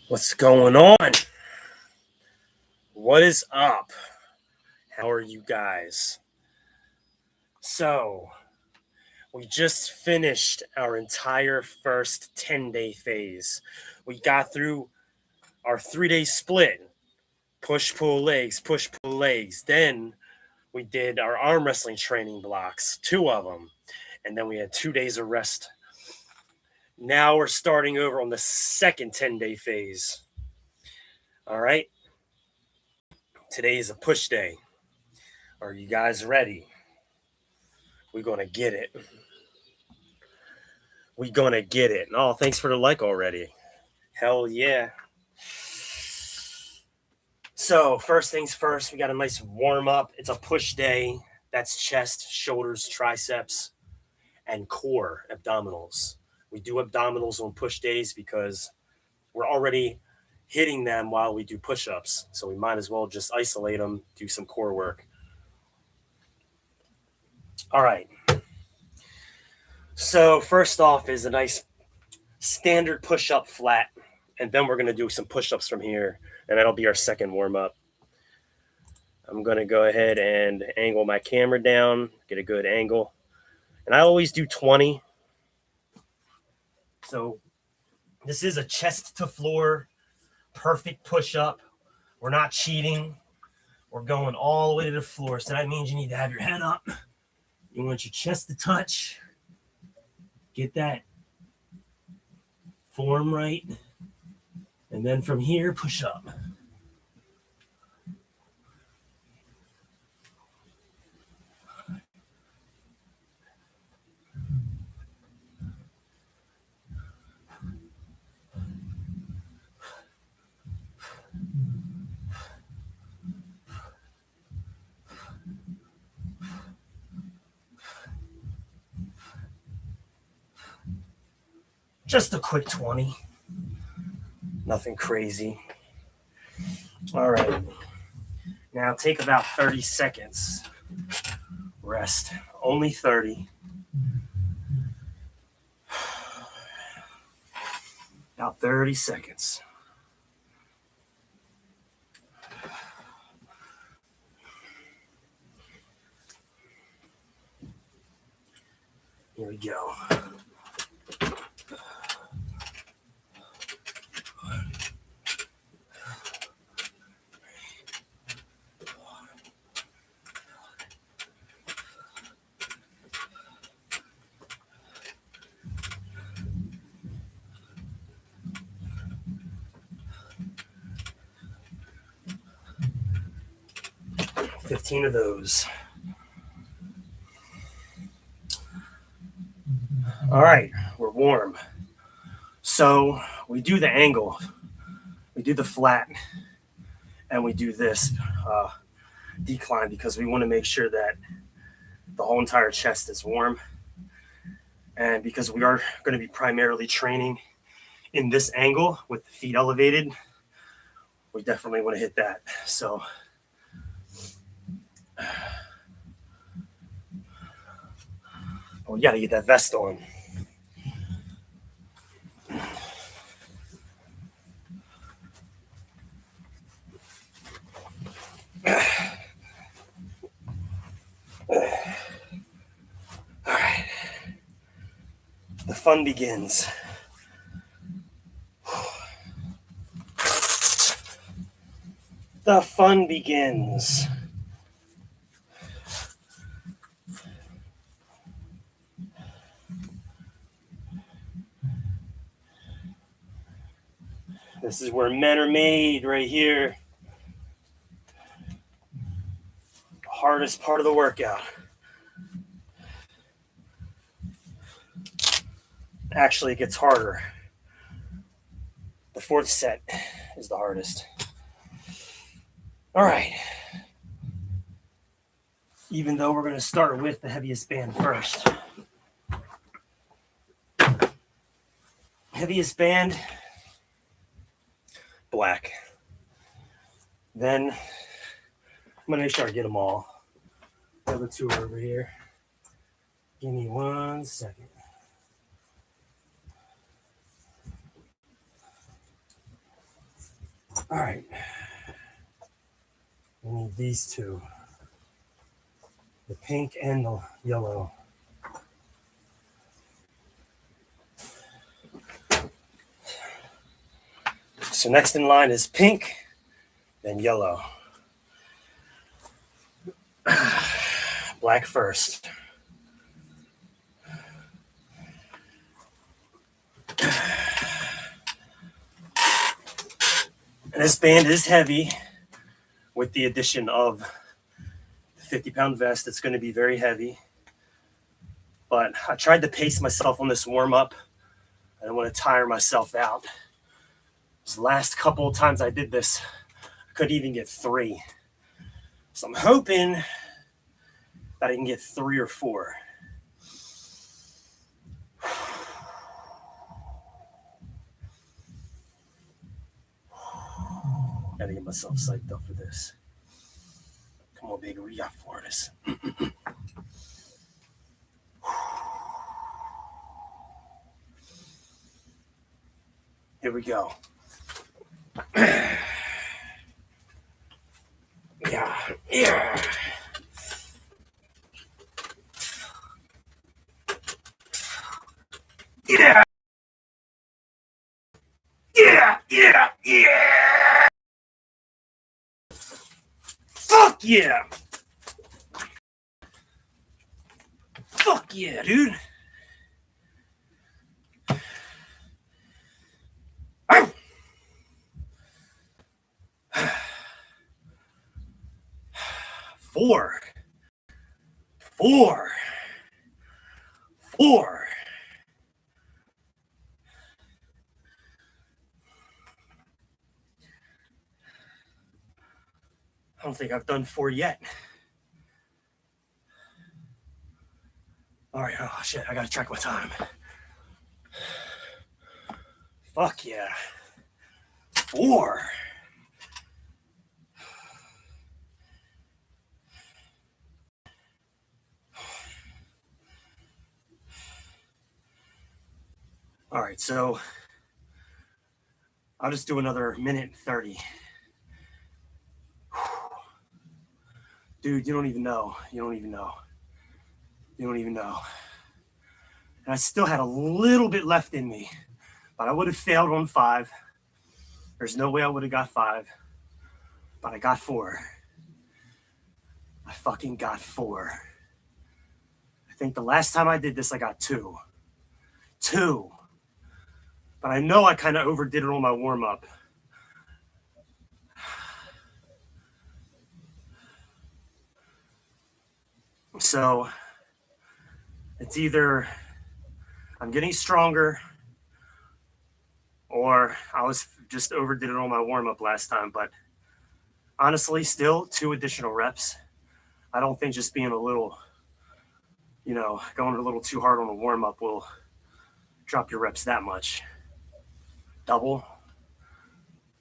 What's going on? What is up? How are you guys? So, we just finished our entire first 10-day phase. We got through our 3-day split, push, pull legs, push, pull legs. Then we did our arm wrestling training blocks, 2 of them. And then we had 2 days of rest. Now we're starting over on the second 10-day phase. All right. Today is a push day. Are you guys ready? We're going to get it. We gonna get it. Oh, thanks for the like already. Hell yeah. So, first things first, we got a nice warm up. It's a push day. That's chest, shoulders, triceps, and core abdominals. We do abdominals on push days because we're already hitting them while we do push ups. So, we might as well just isolate them, do some core work. All right. So, first off is a nice standard push up flat. And then we're going to do some push ups from here. And that'll be our second warm up. I'm going to go ahead and angle my camera down, get a good angle. And I always do 20. So this is a chest to floor, perfect push up. We're not cheating. We're going all the way to the floor. So that means you need to have your head up. You want your chest to touch. Get that form right. And then from here, push up. Just a quick 20. Nothing crazy. All right. Now take about 30 seconds. Rest. Only 30. About 30 seconds. Here we go. $15 of those. All right, we're warm. So we do the angle, we do the flat, and we do this decline because we want to make sure that the whole entire chest is warm. And because we are going to be primarily training in this angle with the feet elevated, we definitely want to hit that. So we got to get that vest on. All right. The fun begins. The fun begins. This is where men are made, right here. The hardest part of the workout. Actually, it gets harder. The 4th set is the hardest. All right. Even though we're going to start with the heaviest band first. Heaviest band, black. Then I'm going to make sure I get them all. The other 2 are over here. Give me 1 second. All right. We need these two, the pink and the yellow. So next in line is pink, then yellow. Black first. And this band is heavy with the addition of the 50-pound vest. It's going to be very heavy. But I tried to pace myself on this warm-up. I don't want to tire myself out. This last couple of times I did this, I couldn't even get 3. So I'm hoping that I can get 3 or 4. Gotta get myself psyched up for this. Come on, baby, we got 4 of this. Here we go. Yeah. Yeah. Yeah. Yeah. Yeah. Yeah. Fuck yeah. Fuck yeah, dude. Four. I don't think I've done 4 yet. All right, oh shit, I gotta check my time. Fuck yeah. 4. All right, so I'll just do another minute 30. Dude, you don't even know. And I still had a little bit left in me, but I would have failed on 5. There's no way I would have got 5, but I got 4. I fucking got 4. I think the last time I did this, I got 2. But I know I kind of overdid it on my warm-up. So it's either I'm getting stronger or I was just overdid it on my warm-up last time. But honestly, still 2 additional reps. I don't think just being a little, going a little too hard on the warm-up will drop your reps that much. Double.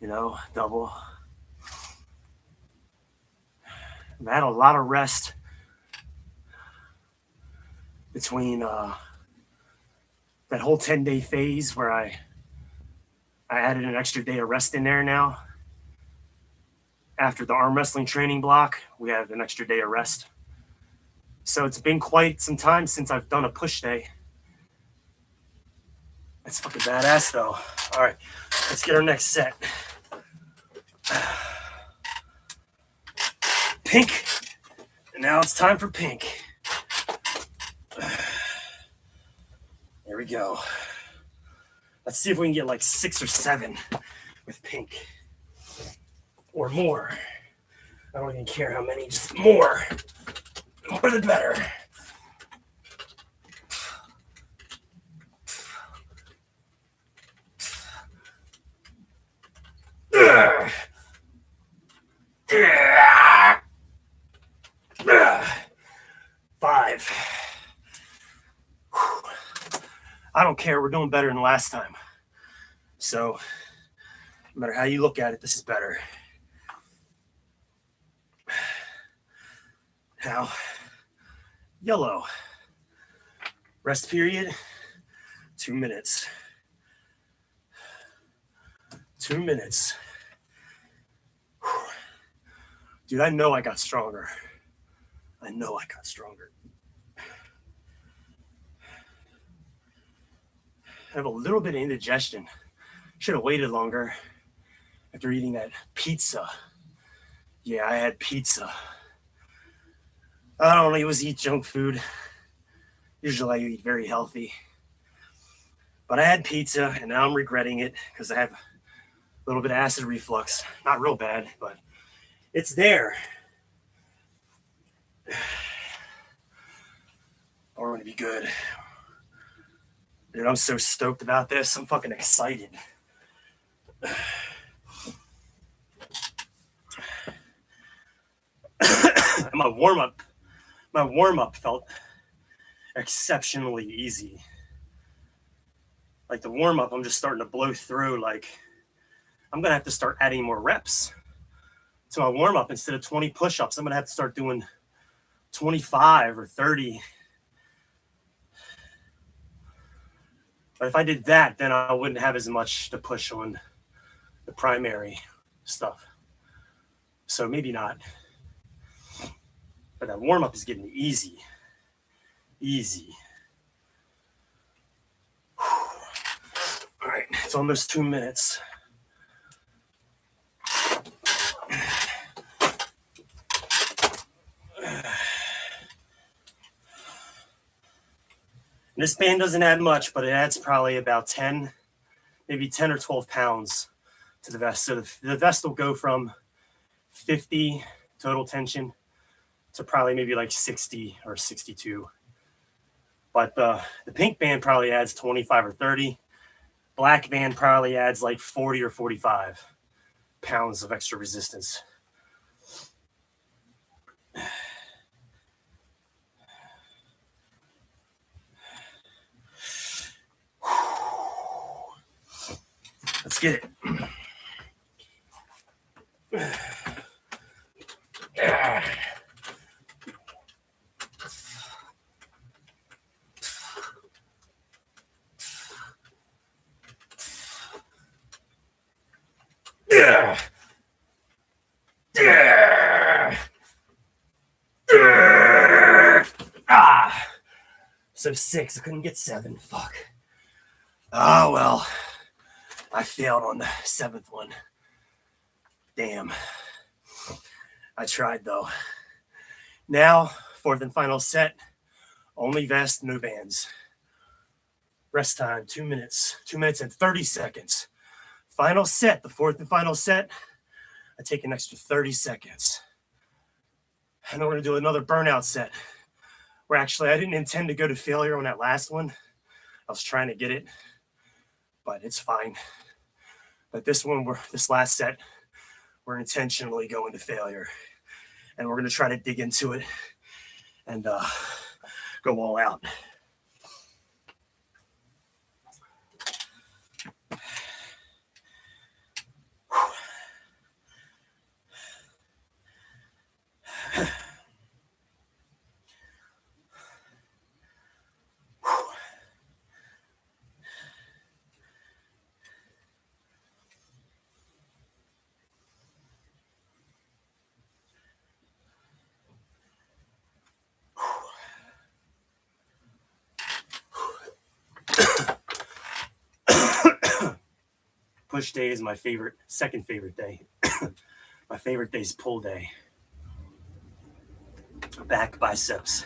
I had a lot of rest between that whole 10-day phase where I added an extra day of rest in there now. After the arm wrestling training block, we have an extra day of rest. So it's been quite some time since I've done a push day. That's fucking badass though. All right, let's get our next set. Pink. And now it's time for pink. There we go. Let's see if we can get like 6 or 7 with pink. Or more. I don't even care how many, just more. The more the better. Ugh. 5. I don't care. We're doing better than last time. So, no matter how you look at it, this is better. Now, yellow. Rest period, 2 minutes. 2 minutes. Dude, I know I got stronger. I know I got stronger. I have a little bit of indigestion. Should have waited longer after eating that pizza. Yeah, I had pizza. I don't always eat junk food. Usually I eat very healthy. But I had pizza and now I'm regretting it because I have a little bit of acid reflux. Not real bad, but it's there. Or going to be good. Dude, I'm so stoked about this. I'm fucking excited. my warm up felt exceptionally easy. Like the warm up, I'm just starting to blow through. Like I'm gonna have to start adding more reps to my warm up. Instead of 20 push-ups, I'm gonna have to start doing 25 or 30. But if I did that, then I wouldn't have as much to push on the primary stuff. So maybe not. But that warm up is getting easy. Easy. All right, it's almost 2 minutes. This band doesn't add much, but it adds probably about 10, maybe 10 or 12 pounds to the vest. So the vest will go from 50 total tension to probably maybe like 60 or 62. But the pink band probably adds 25 or 30. Black band probably adds like 40 or 45 pounds of extra resistance. Let's get it. So 6, I couldn't get 7. Fuck. Oh well. I failed on the 7th one. Damn. I tried though. Now, 4th and final set. Only vest, no bands. Rest time, 2 minutes. 2 minutes and 30 seconds. Final set, the 4th and final set. I take an extra 30 seconds. And then we're going to do another burnout set. Where actually I didn't intend to go to failure on that last one. I was trying to get it. But it's fine. But this last set, we're intentionally going to failure. And we're going to try to dig into it and go all out. Push day is my second favorite day. My favorite day is pull day. Back, biceps,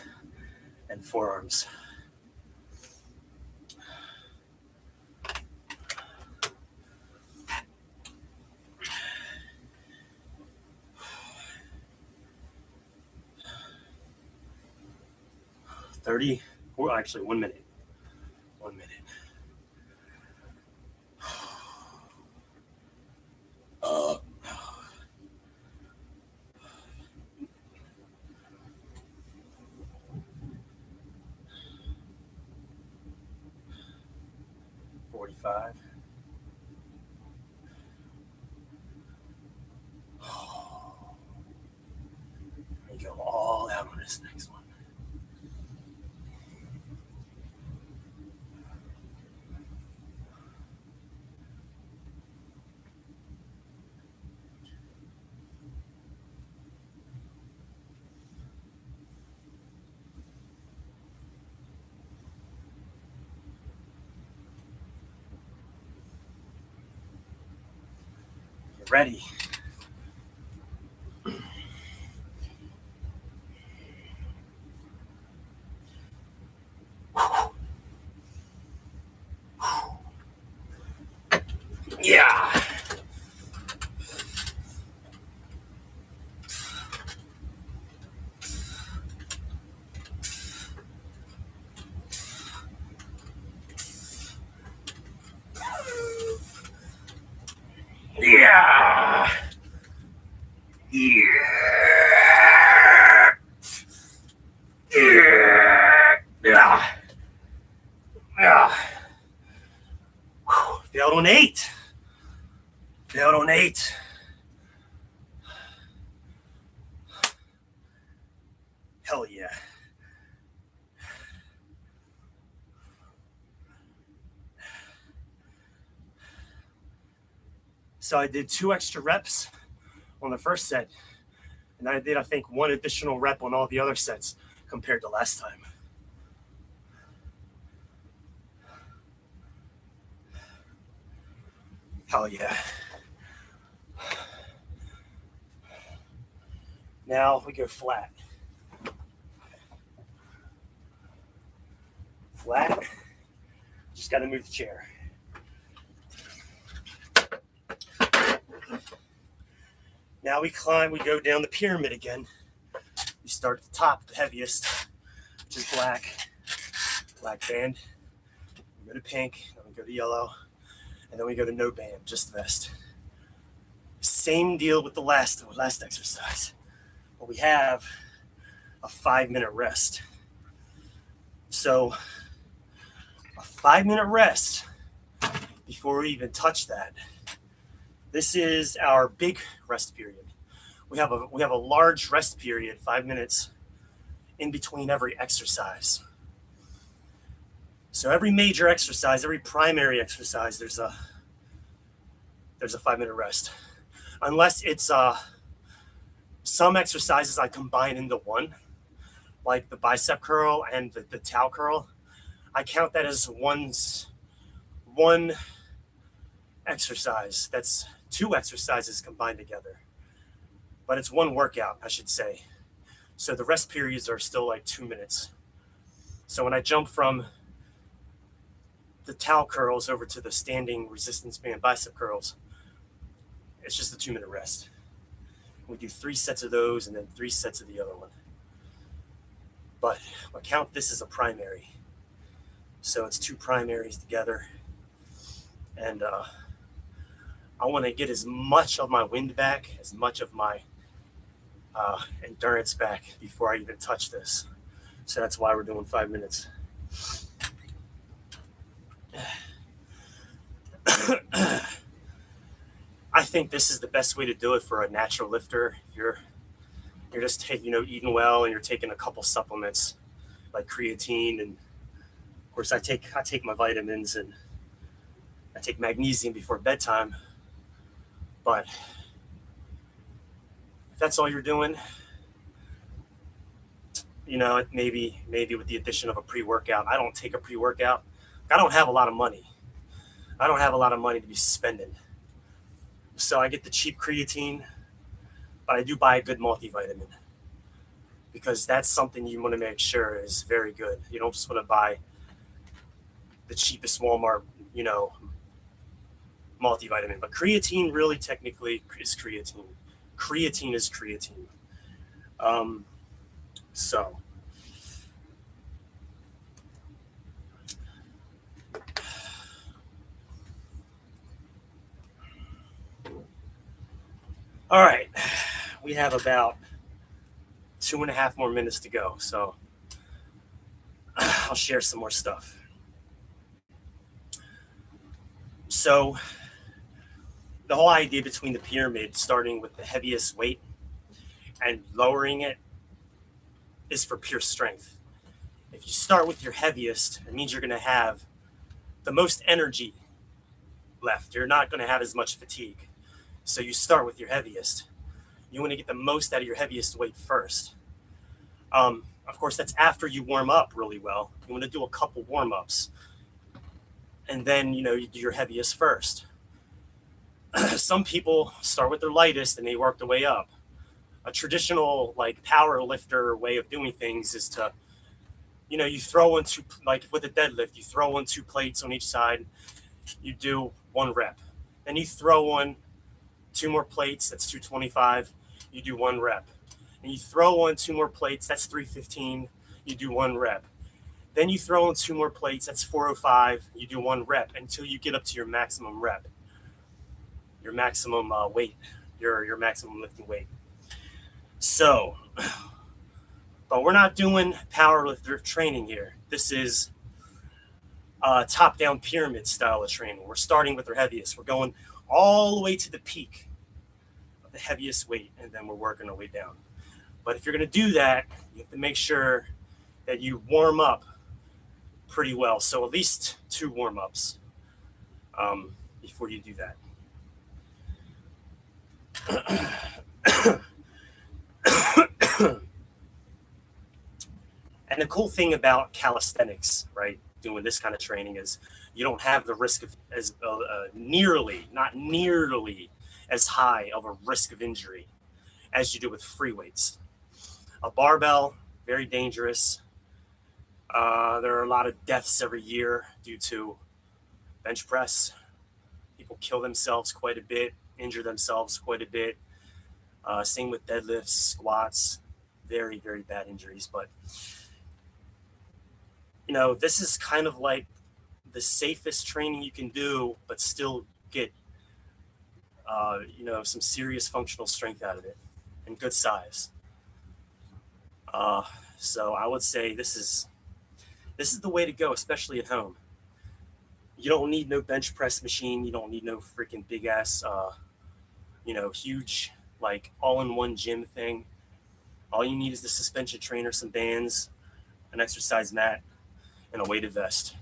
and forearms. Actually 1 minute. 1 minute. 45. We go all out on this next one. ready. Yeah. Yeah. Yeah. Yeah. Yeah. Failed on 8. Failed on 8. Hell yeah. So I did 2 extra reps on the first set. And I did, I think, 1 additional rep on all the other sets compared to last time. Hell yeah. Now we go flat. Flat. Just got to move the chair. Now we climb, we go down the pyramid again. We start at the top, the heaviest, which is black band. We go to pink, then we go to yellow, and then we go to no band, just the vest. Same deal with the last exercise. But we have a 5-minute rest. So a 5-minute rest before we even touch that. This is our big rest period. We have a large rest period, 5 minutes in between every exercise. So every major exercise, every primary exercise, there's a 5-minute rest. Unless it's some exercises I combine into one, like the bicep curl and the towel curl. I count that as one exercise. That's 2 exercises combined together. But it's one workout, I should say. So the rest periods are still like 2 minutes. So when I jump from the towel curls over to the standing resistance band bicep curls, it's just a 2-minute rest. We do 3 sets of those and then 3 sets of the other one. But I count this as a primary. So it's 2 primaries together. And I want to get as much of my wind back, as much of my endurance back before I even touch this. So that's why we're doing 5 minutes. I think this is the best way to do it for a natural lifter. If you're just eating well and you're taking a couple supplements like creatine, and of course I take my vitamins and I take magnesium before bedtime. But if that's all you're doing, maybe with the addition of a pre-workout. I don't take a pre-workout. I don't have a lot of money. I don't have a lot of money to be spending. So I get the cheap creatine, but I do buy a good multivitamin because that's something you want to make sure is very good. You don't just want to buy the cheapest Walmart, multivitamin. But creatine really technically is creatine. Creatine is creatine. So all right, we have about 2.5 more minutes to go. So I'll share some more stuff. So the whole idea between the pyramid, starting with the heaviest weight and lowering it, is for pure strength. If you start with your heaviest, it means you're going to have the most energy left. You're not going to have as much fatigue. So you start with your heaviest. You want to get the most out of your heaviest weight first. Of course, that's after you warm up really well. You want to do a couple warm-ups. And then, you do your heaviest first. some people start with their lightest and they work their way up. A traditional like power lifter way of doing things is to, you throw in two, like with a deadlift, you throw in two plates on each side, you do one rep. Then you throw in two more plates, that's 225, you do one rep. And you throw in two more plates, that's 315, you do one rep. Then you throw in two more plates, that's 405, you do one rep until you get up to your maximum rep, your maximum weight, your maximum lifting weight. So, but we're not doing powerlifter training here. This is top-down pyramid style of training. We're starting with our heaviest. We're going all the way to the peak of the heaviest weight, and then we're working our way down. But if you're going to do that, you have to make sure that you warm up pretty well. So at least 2 warm-ups before you do that. And the cool thing about calisthenics, right, doing this kind of training is you don't have the risk of as not nearly as high of a risk of injury as you do with free weights. A barbell, very dangerous. There are a lot of deaths every year due to bench press. People kill themselves quite a bit, injure themselves quite a bit. Same with deadlifts, squats, very, very bad injuries. But, this is kind of like the safest training you can do, but still get, some serious functional strength out of it and good size. So I would say this is the way to go, especially at home. You don't need no bench press machine. You don't need no freaking big ass, huge, like all-in-one gym thing. All you need is the suspension trainer, some bands, an exercise mat, and a weighted vest.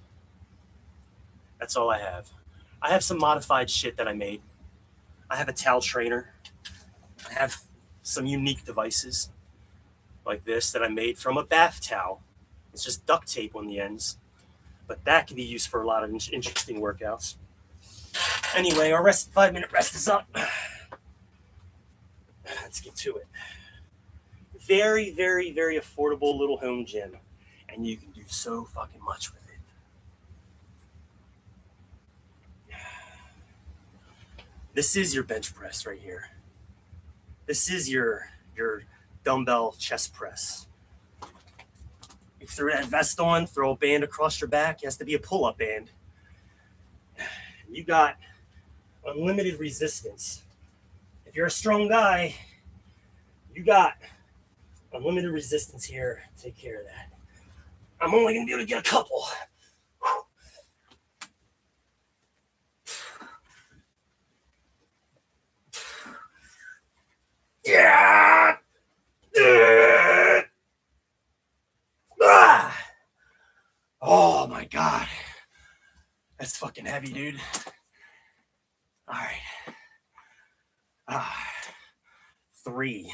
That's all I have. I have some modified shit that I made. I have a towel trainer. I have some unique devices like this that I made from a bath towel. It's just duct tape on the ends, but that can be used for a lot of interesting workouts. Anyway, our 5-minute rest is up. Let's get to it. Very, very, very affordable little home gym, and you can do so fucking much with it. This is your bench press right here. This is your dumbbell chest press. You throw that vest on, throw a band across your back. It has to be a pull-up band. You got unlimited resistance. If you're a strong guy, you got unlimited resistance here. Take care of that. I'm only going to be able to get a couple. Yeah. Oh my God. That's fucking heavy, dude. All right. 3.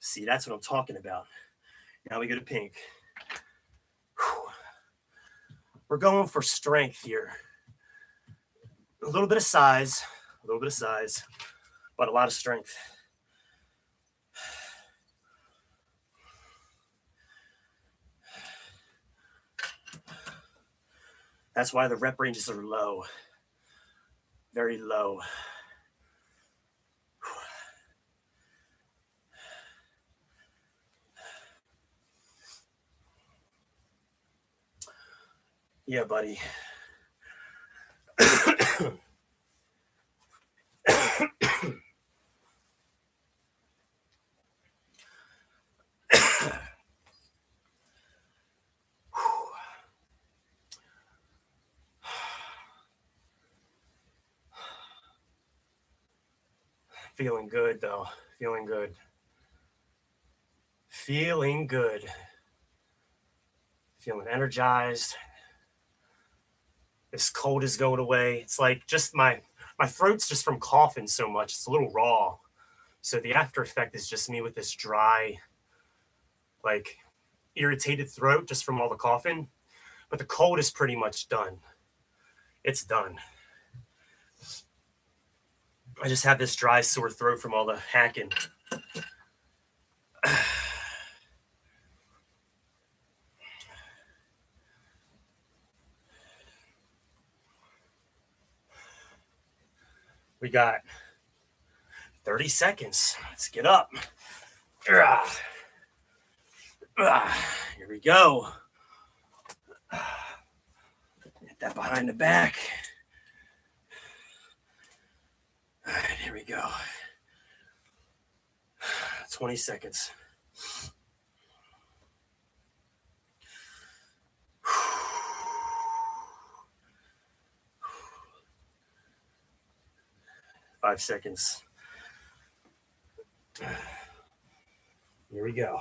See, that's what I'm talking about. Now we go to pink. We're going for strength here. A little bit of size, but a lot of strength. That's why the rep ranges are low, very low. Yeah, buddy. Feeling good, though. Feeling good. Feeling energized. This cold is going away. It's like just my throat's just from coughing so much. It's a little raw. So the after effect is just me with this dry, like irritated throat just from all the coughing. But the cold is pretty much done. It's done. I just have this dry, sore throat from all the hacking. We got 30 seconds. Let's get up. Here we go. Get that behind the back. All right, here we go. 20 seconds. Five seconds. Here we go.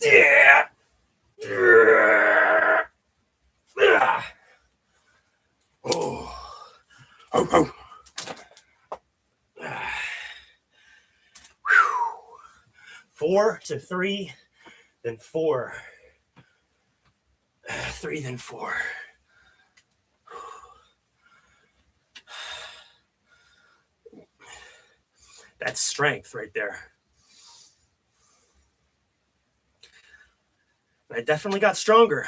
Yeah. Oh. Oh. 4 to 3, then 4. 3, then 4. That's strength right there. I definitely got stronger.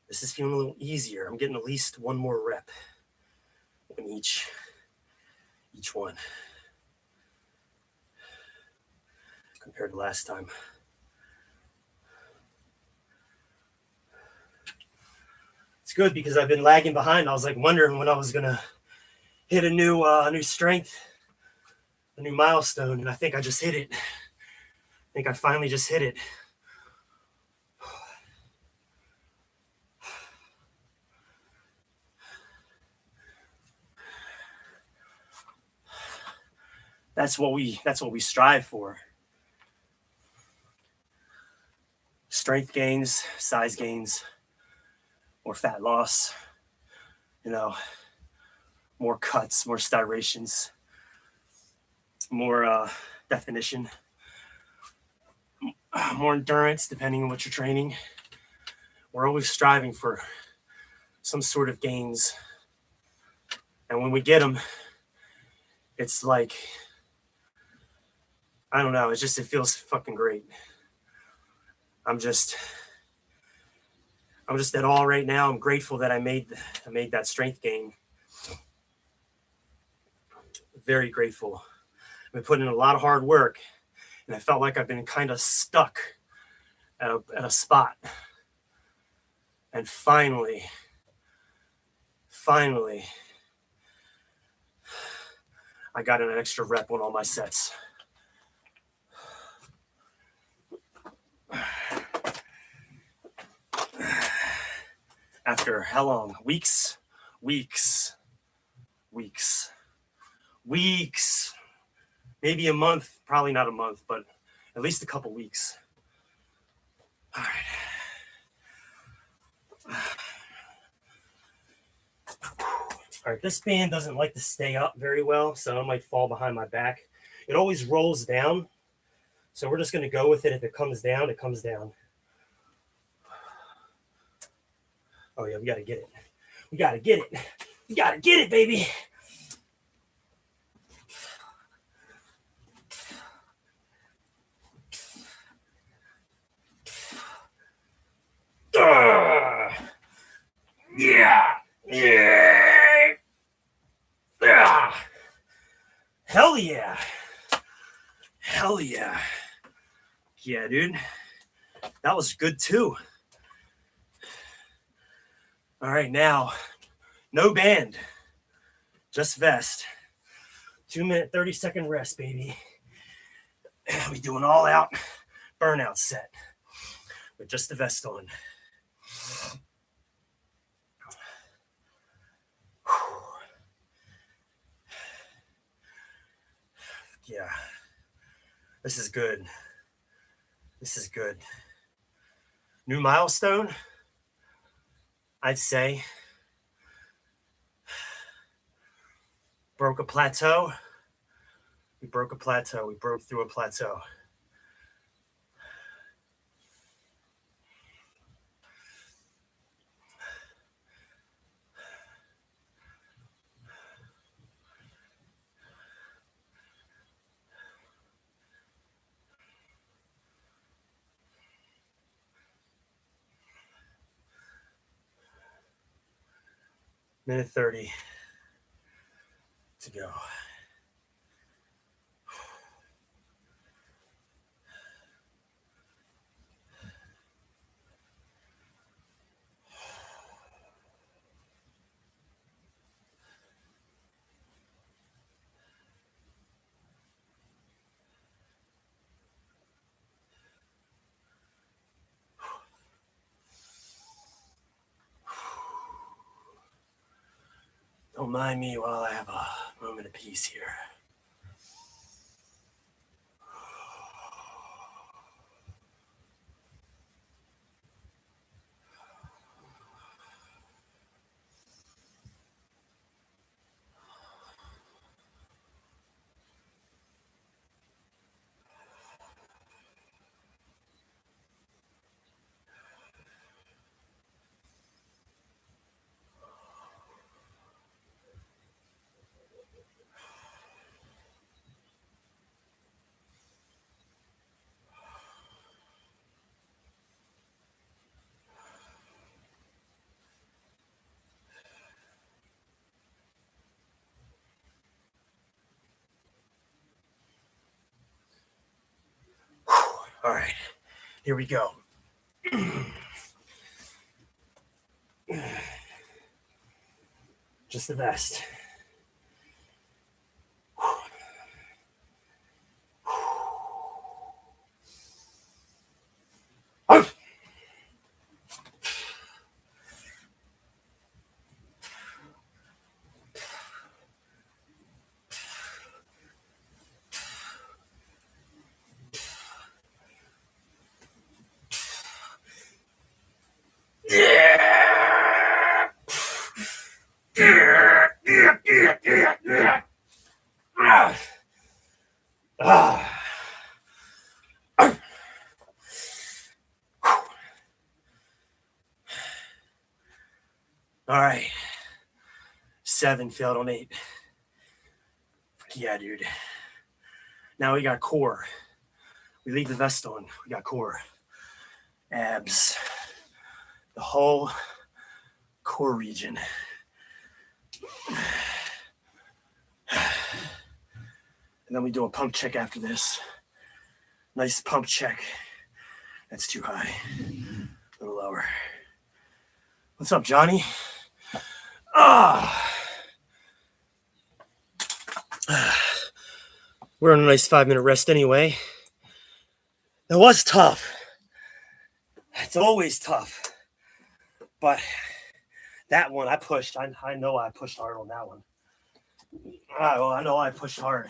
This is feeling a little easier. I'm getting at least one more rep in each one compared to last time. It's good because I've been lagging behind. I was like wondering when I was gonna hit a new strength, a new milestone, and I think I just hit it. I think I finally just hit it. That's what we strive for. Strength gains, size gains, or fat loss. You know, more cuts, more striations, more definition, more endurance, depending on what you're training. We're always striving for some sort of gains. And when we get them, it's like, I don't know, it feels fucking great. I'm just at all right now. I'm grateful that I made that strength gain. Very grateful. I've been putting in a lot of hard work, and I felt like I've been kind of stuck at a spot. And finally, I got an extra rep on all my sets. After how long? Weeks. Maybe a month, probably not a month, but at least a couple weeks. All right, this band doesn't like to stay up very well, so it might fall behind my back. It always rolls down, so we're just going to go with it. If it comes down, it comes down. Oh, yeah, we got to get it. We got to get it, baby. Yeah. Hell yeah. Yeah, dude. That was good too. All right, now, no band, just vest. 2-minute, 30-second rest, baby. We do an all-out burnout set with just the vest on. Yeah, this is good. New milestone, I'd say. Broke a plateau. We broke through a plateau. Minute 30 to go. Don't mind me while I have a moment of peace here. All right, here we go. Just the best. All right. 7 failed on 8. Yeah, dude. Now we got core. We leave the vest on. We got core. Abs. The whole core region. And then we do a pump check after this. Nice pump check. That's too high. A little lower. What's up, Johnny? We're on a nice 5-minute rest anyway. It was tough. It's always tough. But that one I pushed. I know I pushed hard on that one. I know I pushed hard.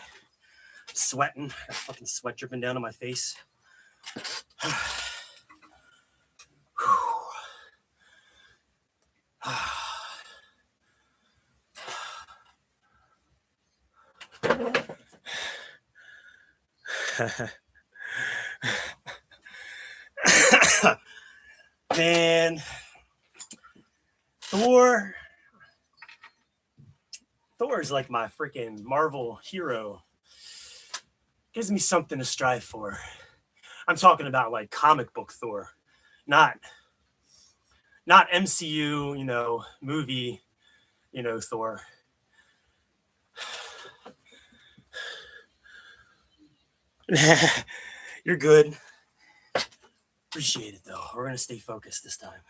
Sweating. Fucking sweat dripping down on my face. Man, Thor is like my freaking Marvel hero. Gives me something to strive for. I'm talking about like comic book Thor, not MCU, movie, Thor. You're good. Appreciate it though. We're gonna stay focused this time.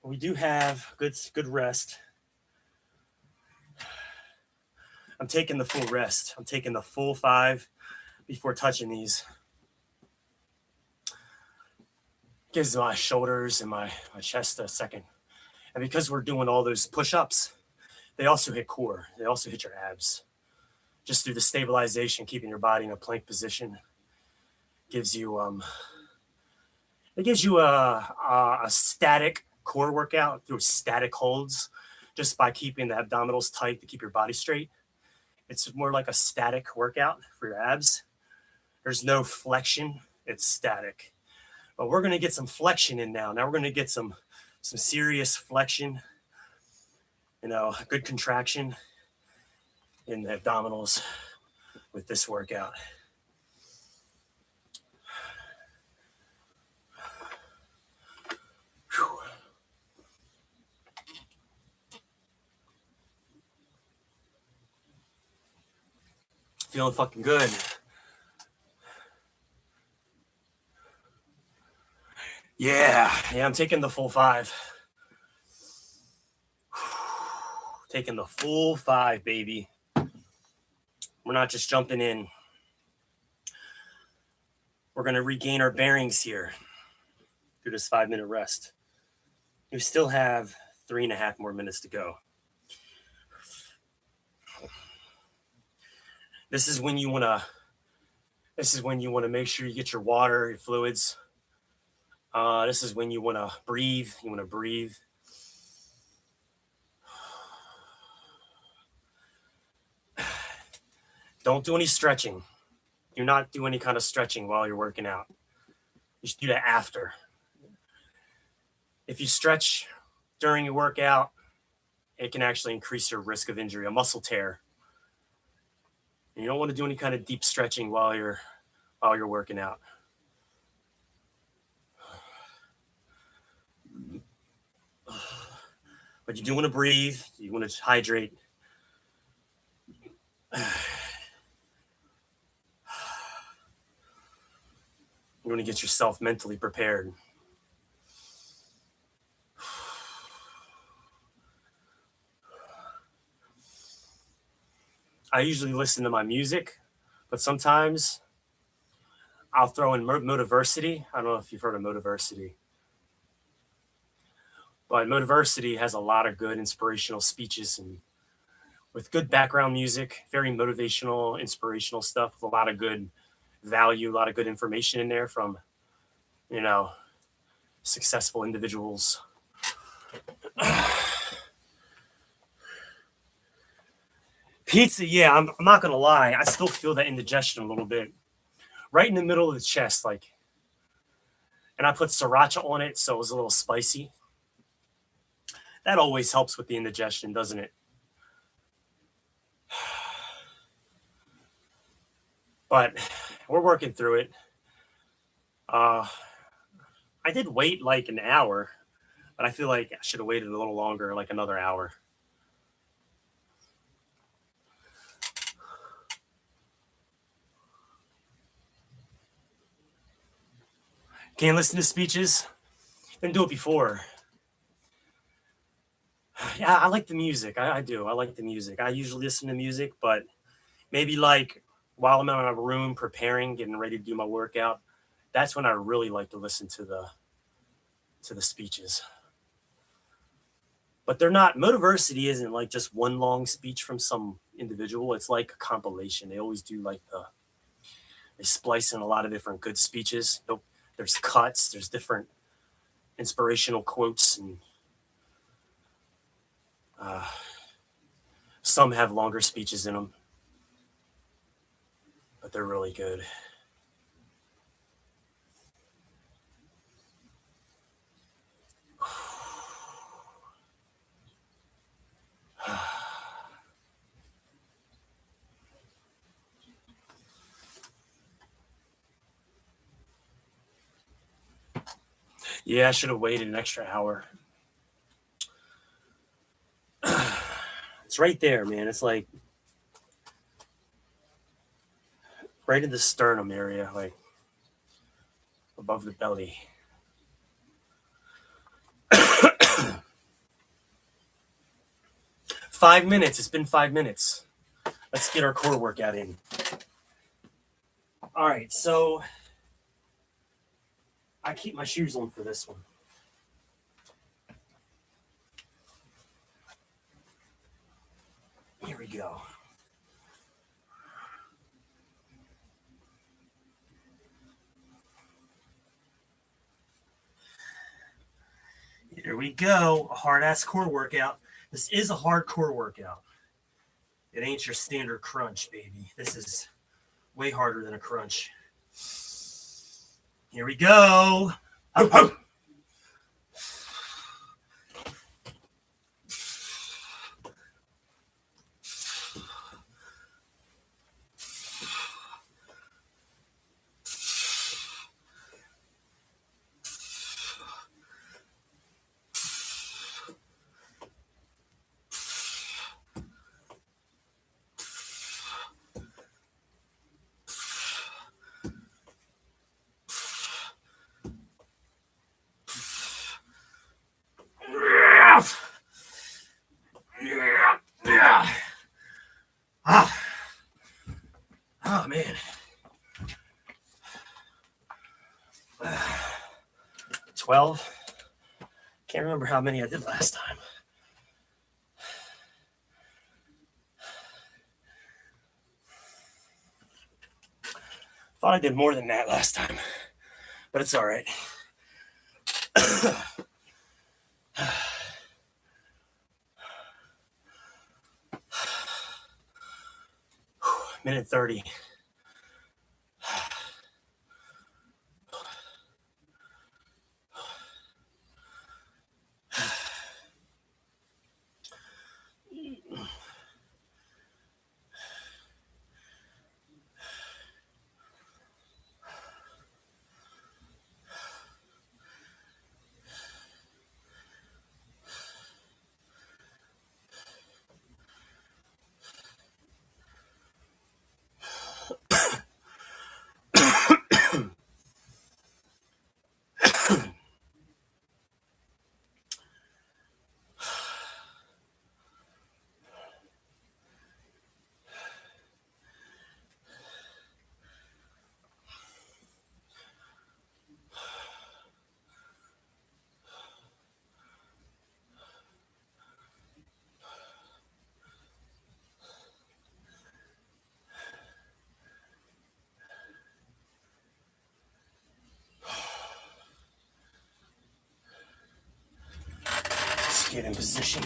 We do have good rest. I'm taking the full rest. I'm taking the full 5 before touching these. Gives my shoulders and my chest a second. And because we're doing all those push-ups, they also hit core. They also hit your abs. Just through the stabilization, keeping your body in a plank position, gives you a static core workout through static holds, just by keeping the abdominals tight to keep your body straight. It's more like a static workout for your abs. There's no flexion, it's static. But we're gonna get some flexion in now. Now we're gonna get some serious flexion, good contraction in the abdominals with this workout. Whew. Feeling fucking good. Yeah, I'm taking the full 5. Taking the full 5, baby. We're not just jumping in. We're going to regain our bearings here through this 5-minute rest. We still have 3.5 more minutes to go. This is when you want to make sure you get your water, your fluids. This is when you want to breathe. You want to breathe. Don't do any stretching. Do not do any kind of stretching while you're working out. You should do that after. If you stretch during your workout, it can actually increase your risk of injury, a muscle tear. And you don't want to do any kind of deep stretching while you're working out. But you do want to breathe. You want to hydrate. You want to get yourself mentally prepared. I usually listen to my music, but sometimes I'll throw in Motiversity. I don't know if you've heard of Motiversity. But Motiversity has a lot of good inspirational speeches and with good background music, very motivational, inspirational stuff with a lot of good value, a lot of good information in there from, successful individuals. Pizza, yeah, I'm not going to lie. I still feel that indigestion a little bit. Right in the middle of the chest, and I put sriracha on it, so it was a little spicy. That always helps with the indigestion, doesn't it? But we're working through it. I did wait like an hour, but I feel like I should have waited a little longer, like another hour. Can't listen to speeches? Didn't do it before. Yeah, I like the music. I do. I like the music. I usually listen to music, but maybe like while I'm in my room preparing, getting ready to do my workout, that's when I really like to listen to the speeches. But they're not, Motiversity isn't like just one long speech from some individual. It's like a compilation. They always do they splice in a lot of different good speeches. There's cuts, there's different inspirational quotes, and some have longer speeches in them, but they're really good. Yeah, I should have waited an extra hour. It's right there, man. It's like right in the sternum area, like above the belly. 5 minutes. It's been 5 minutes. Let's get our core workout in. All right, so I keep my shoes on for this one. Here we go. Here we go. A hard-ass core workout. This is a hard core workout. It ain't your standard crunch, baby. This is way harder than a crunch. Here we go. Oh, oh. 12. Can't remember how many I did last time. Thought I did more than that last time, but it's all right. Minute 30. Let's get in position.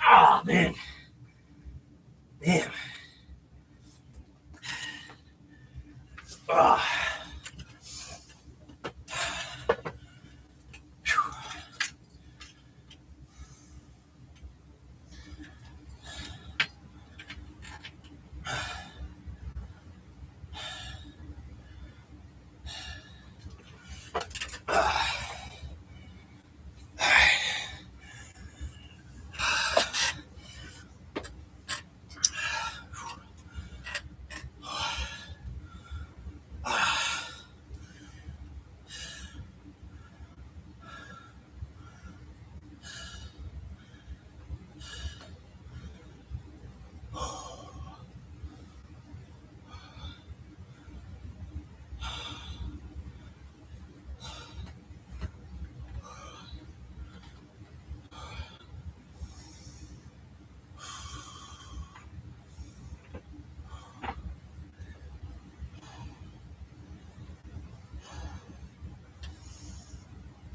Oh, man. Damn. Oh.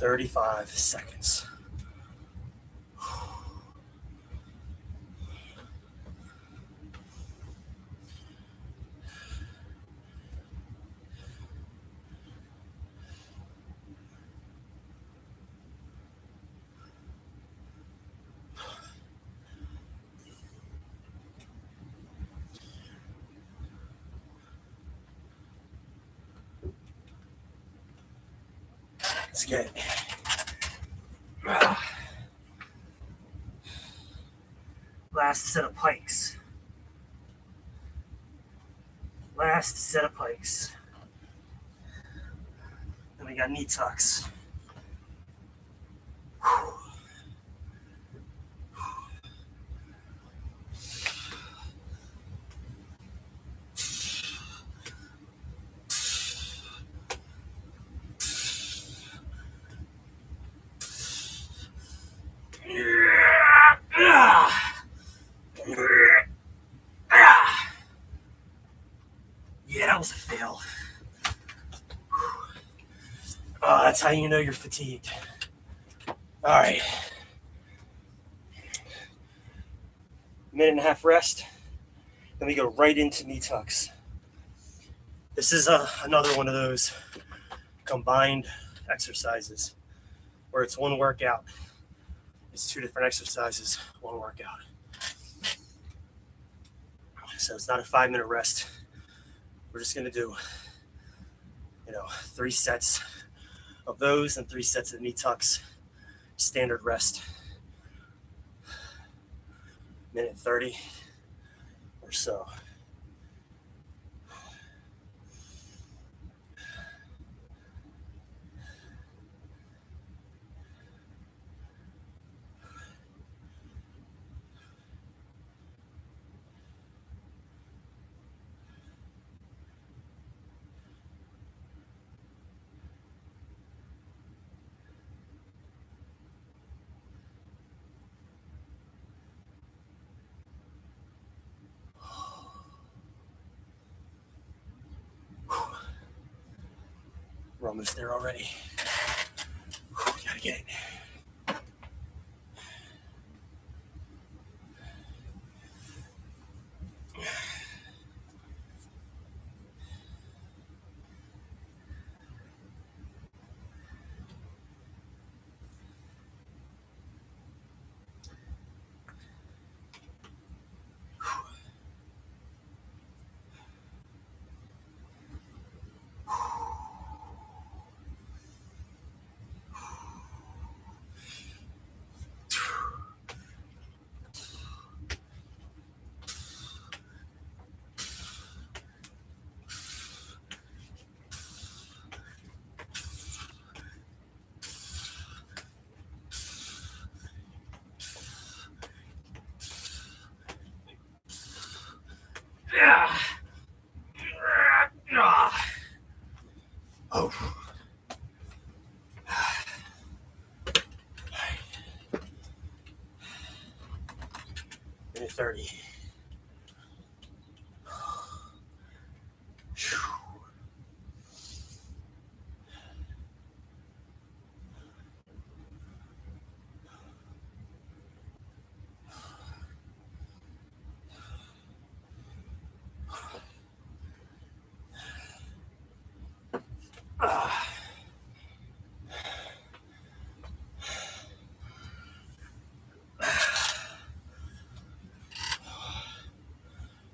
35 seconds. Let's get last set of pikes. Last set of pikes. Then we got knee tucks. Yeah, that was a fail. Oh, that's how you know you're fatigued. All right. Minute and a half rest. Then we go right into knee tucks. This is another one of those combined exercises, where it's one workout. It's 2 different exercises, one workout. So it's not a 5-minute rest. We're just gonna do, 3 sets of those and 3 sets of knee tucks. Standard rest. Minute 30 or so. We're almost there already. Gotta get it. Oh. Minute 30.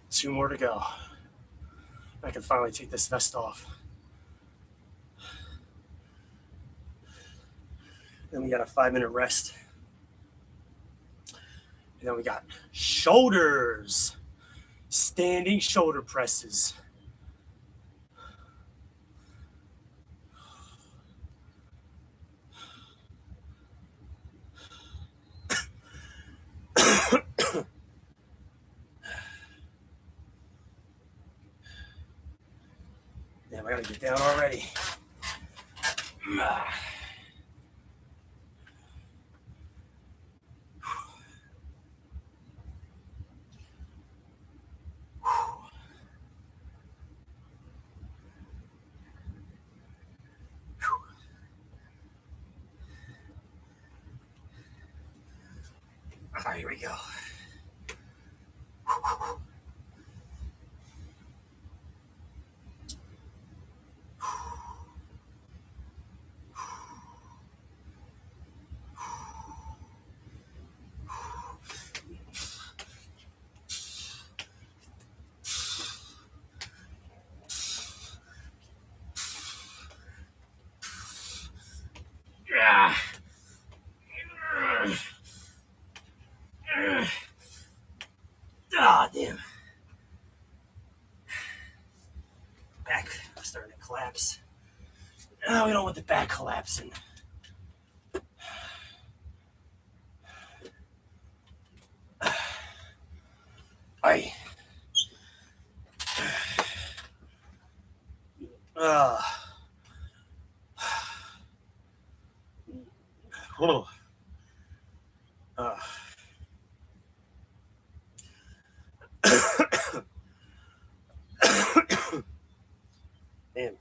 Two more to go. I can finally take this vest off. Then we got a 5-minute rest. And then we got shoulders. Standing shoulder presses. Damn, I gotta get down already. All right, here we go. Ah, damn. Back starting to collapse. No, we don't want the back collapsing. Aye. Oh. Damn.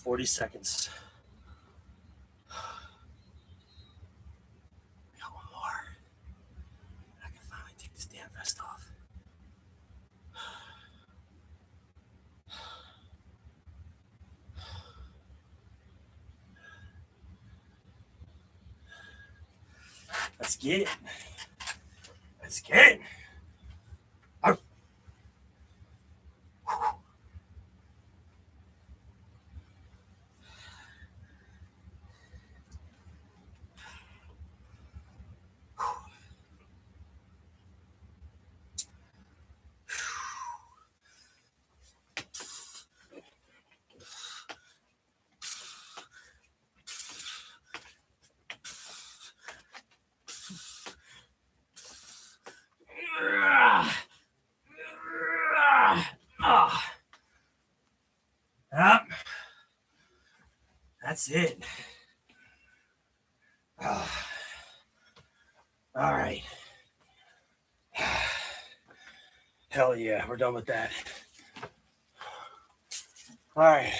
40 seconds. We got one more. I can finally take this damn vest off. Let's get it. Let's get it. Arr. Yep. That's it. All right. Hell yeah, we're done with that. All right.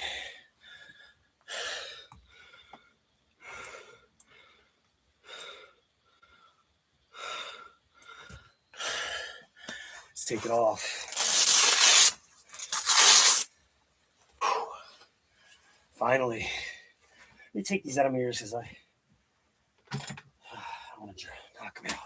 Let's take it off. Finally. Let me take these out of my ears because I want to knock them out.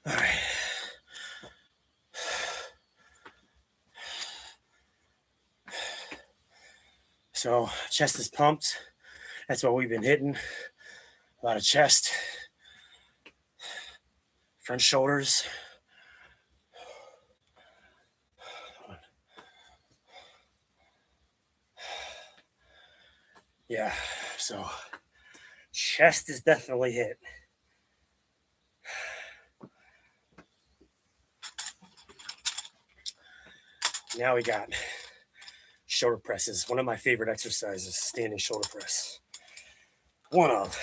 All right. So chest is pumped. That's what we've been hitting. A lot of chest, front shoulders. Yeah, so chest is definitely hit. Now we got shoulder presses. One of my favorite exercises, standing shoulder press. One of.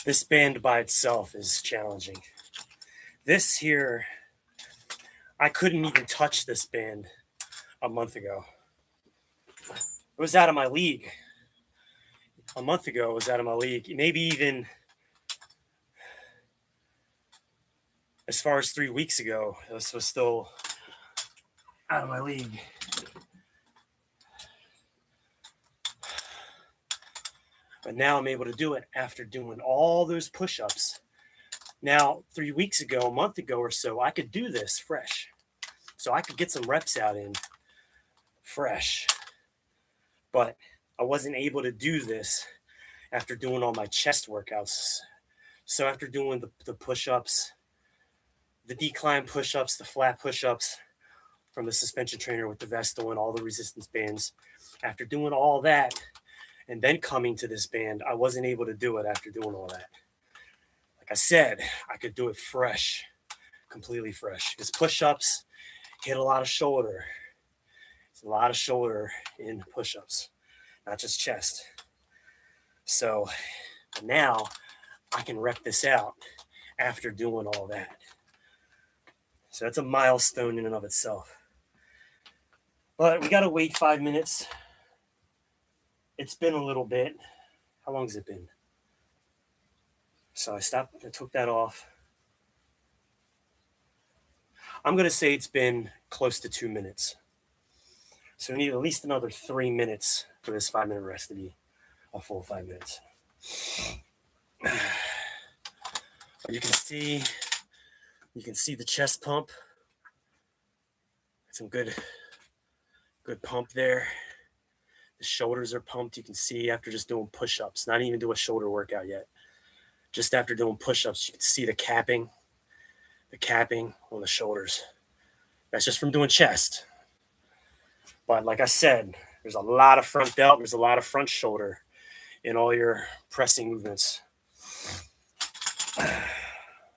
This band by itself is challenging. This here, I couldn't even touch this band a month ago. It was out of my league. A month ago, it was out of my league. Maybe even as far as 3 weeks ago, this was still out of my league. But now I'm able to do it after doing all those push-ups. Now, 3 weeks ago, a month ago or so, I could do this fresh. So I could get some reps out in fresh. But I wasn't able to do this after doing all my chest workouts. So after doing the push-ups, the decline push-ups, the flat push-ups from the suspension trainer with the vest on, all the resistance bands, after doing all that, and then coming to this band, I wasn't able to do it after doing all that. Like I said, I could do it fresh, completely fresh. Because push-ups hit a lot of shoulder. It's a lot of shoulder in push-ups, not just chest. So now I can rep this out after doing all that. So that's a milestone in and of itself. But we got to wait 5 minutes. It's been a little bit. How long has it been? So I took that off. I'm going to say it's been close to 2 minutes. So we need at least another 3 minutes for this 5-minute rest to be a full 5 minutes. You can see the chest pump. Some good pump there. The shoulders are pumped. You can see after just doing push-ups, not even do a shoulder workout yet. Just after doing push-ups, you can see the capping on the shoulders. That's just from doing chest. But like I said, there's a lot of front delt, there's a lot of front shoulder in all your pressing movements.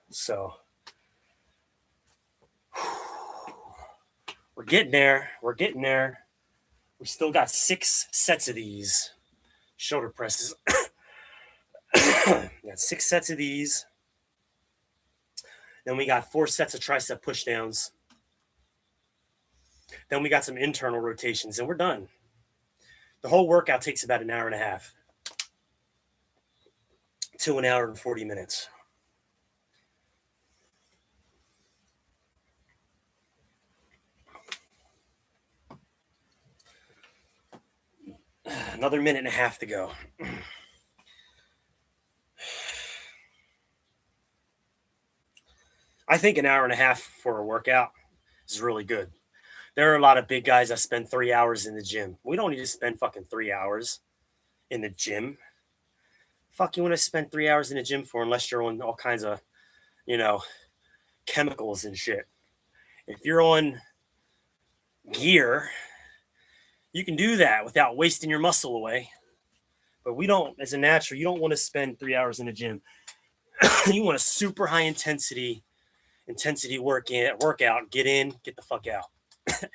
So we're getting there. We're getting there. We still got 6 sets of these shoulder presses. We got 6 sets of these. Then we got 4 sets of tricep push downs. Then we got some internal rotations, and we're done. The whole workout takes about an hour and a half to an hour and 40 minutes. Another minute and a half to go. I think an hour and a half for a workout is really good. There are a lot of big guys that spend 3 hours in the gym. We don't need to spend fucking 3 hours in the gym. Fuck you want to spend 3 hours in the gym for unless you're on all kinds of, chemicals and shit. If you're on gear, you can do that without wasting your muscle away. But we don't, as a natural, you don't want to spend 3 hours in the gym. You want a super high intensity workout, get in, get the fuck out.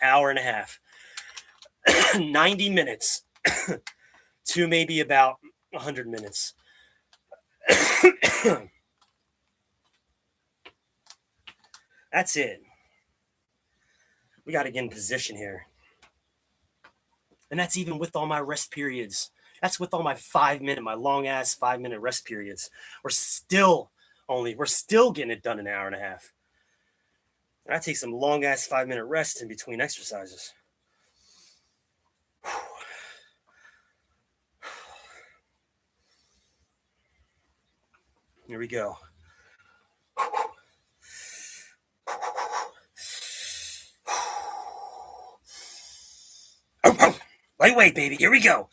Hour and a half. 90 minutes to maybe about 100 minutes. That's it. We got to get in position here. And that's even with all my rest periods. That's with all my my long ass 5-minute rest periods. We're still getting it done in an hour and a half. And I take some long ass 5-minute rest in between exercises. Here we go. Lightweight, baby. Here we go.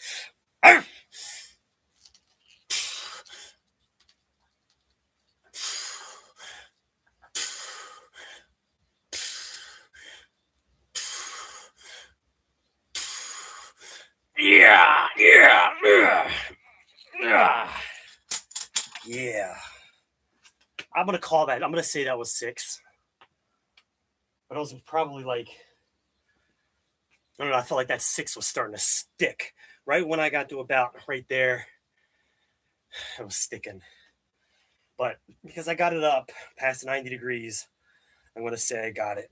Yeah. I'm going to call that. I'm going to say that was 6. But it was probably like, I don't know, I felt like that 6 was starting to stick. Right when I got to about right there, it was sticking. But because I got it up past 90 degrees, I'm going to say I got it.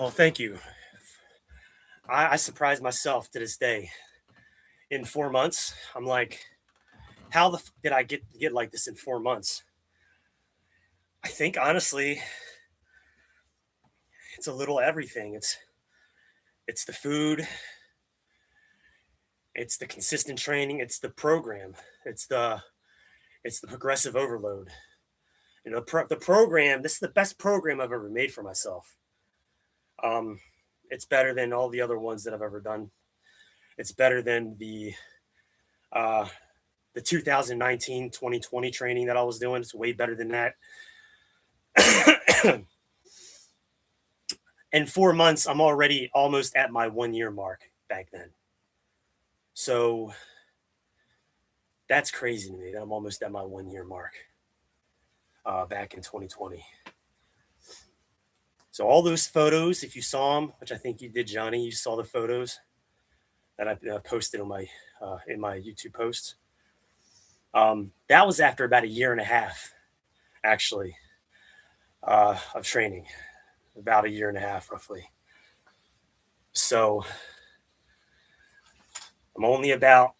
Oh, thank you. I surprised myself to this day. In 4 months, I'm like, how the f did I get like this in 4 months? I think honestly, it's a little everything. It's the food, it's the consistent training, it's the program, it's the progressive overload. The program. This is the best program I've ever made for myself. It's better than all the other ones that I've ever done. It's better than the 2019-2020 training that I was doing. It's way better than that. In 4 months, I'm already almost at my 1-year mark back then. So that's crazy to me that I'm almost at my 1-year mark back in 2020. So all those photos, if you saw them, which I think you did, Johnny, you saw the photos that I posted on my in my YouTube posts. That was after about 1.5 years, actually, of training, about 1.5 years roughly. So I'm only about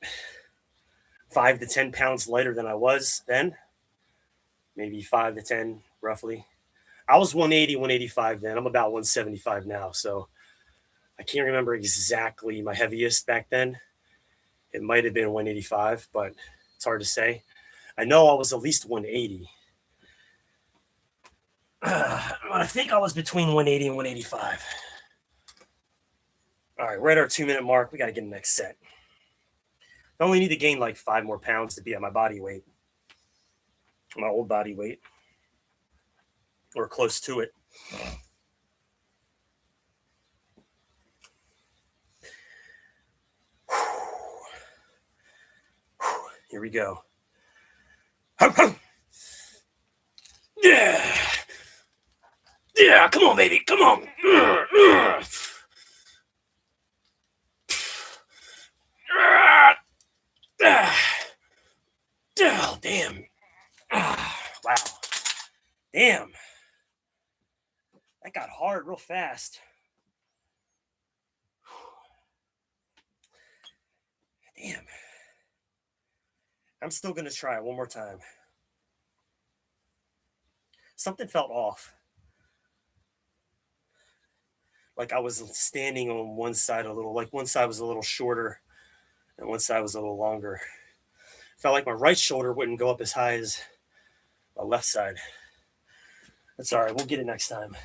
5 to 10 pounds lighter than I was then, maybe 5 to 10 roughly. I was 180, 185 then. I'm about 175 now. So I can't remember exactly my heaviest back then. It might have been 185, but it's hard to say. I know I was at least 180. I think I was between 180 and 185. All right, we're at our 2-minute mark. We got to get the next set. I only need to gain like 5 more pounds to be at my body weight, my old body weight, or close to it. Here we go. Yeah. Yeah, come on, baby. Come on. Oh, damn. Wow. Damn. That got hard real fast. Damn. I'm still going to try it one more time. Something felt off. Like I was standing on one side a little, like one side was a little shorter and one side was a little longer. Felt like my right shoulder wouldn't go up as high as my left side. That's all right. We'll get it next time.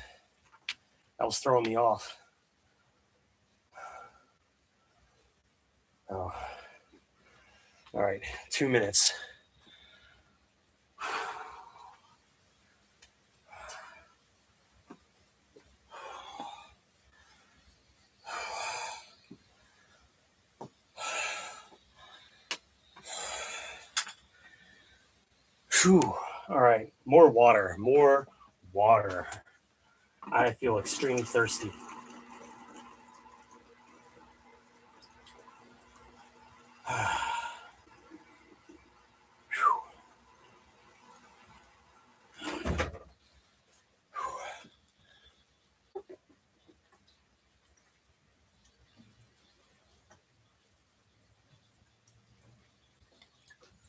That was throwing me off. Oh. All right. 2 minutes. Whew. All right. More water. More water. I feel extremely thirsty.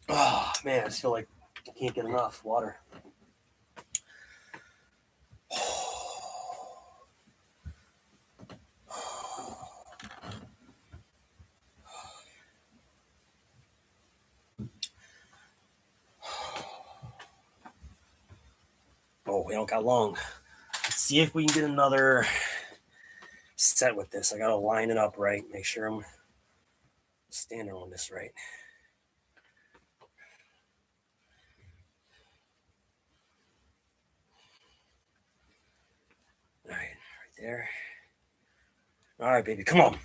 Oh, man. I just feel like I can't get enough water. Oh, we don't got long. Let's see if we can get another set with this. I got to line it up right. Make sure I'm standing on this right. All right. Right there. All right, baby. Come on.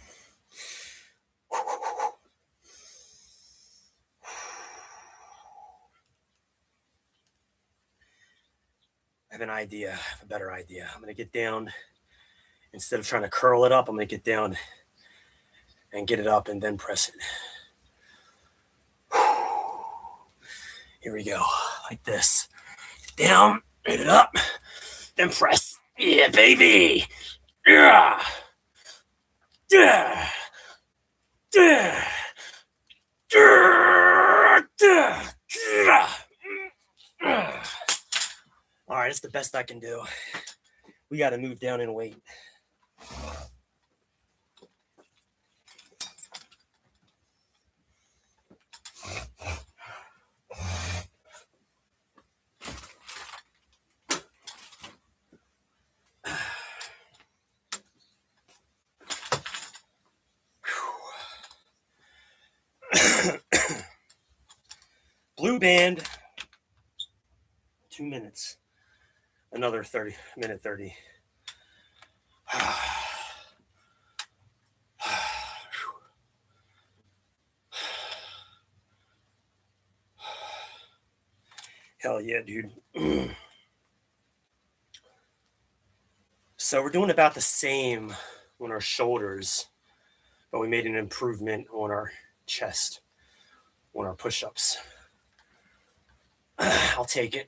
I have an idea. I have a better idea. I'm going to get down. Instead of trying to curl it up, I'm going to get down and get it up and then press it. Here we go. Like this. Down, get it up, then press. Yeah, baby. Yeah. Yeah. Yeah. All right, it's the best I can do. We got to move down in weight. Blue band. 2 minutes. Another 30, minute 30. Hell yeah, dude. So we're doing about the same on our shoulders, but we made an improvement on our chest, on our push-ups. I'll take it.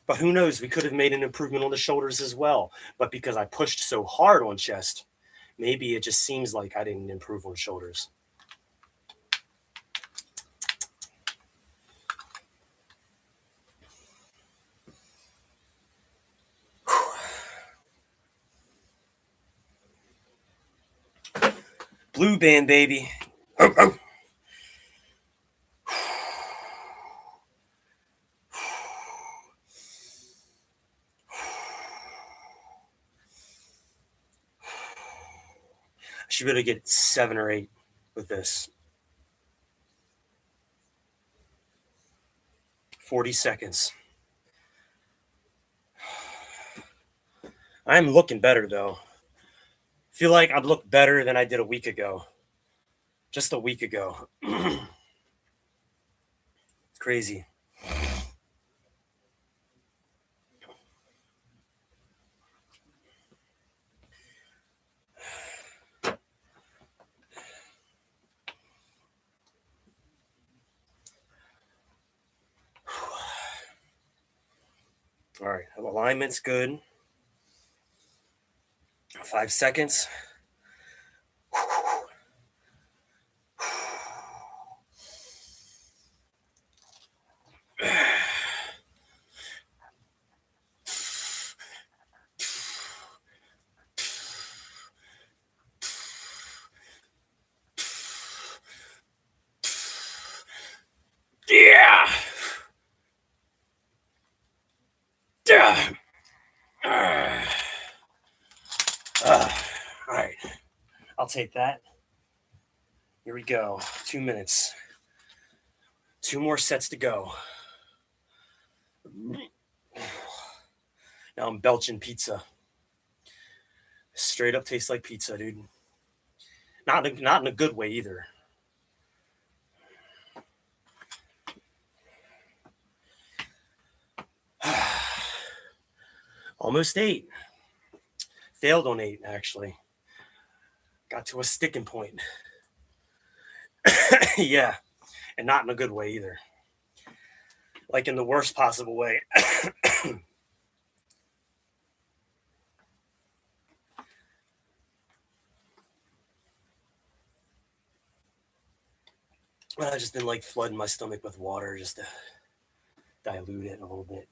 But who knows? We could have made an improvement on the shoulders as well. But because I pushed so hard on chest, maybe it just seems like I didn't improve on shoulders. blue band, baby. Oh, oh. I should be able to get 7 or 8 with this. 40 seconds. I'm looking better, though. I feel like I'd look better than I did a week ago. Just a week ago. It's crazy. All right, alignment's good. 5 seconds. Yeah. Yeah. All right. I'll take that. Here we go. 2 minutes. 2 more sets to go. Now I'm belching pizza. Straight up tastes like pizza, dude. Not in a good way either. Almost 8. Failed on 8, actually. Got to a sticking point. Yeah, and not in a good way either. Like in the worst possible way. I've just been like flooding my stomach with water just to dilute it a little bit.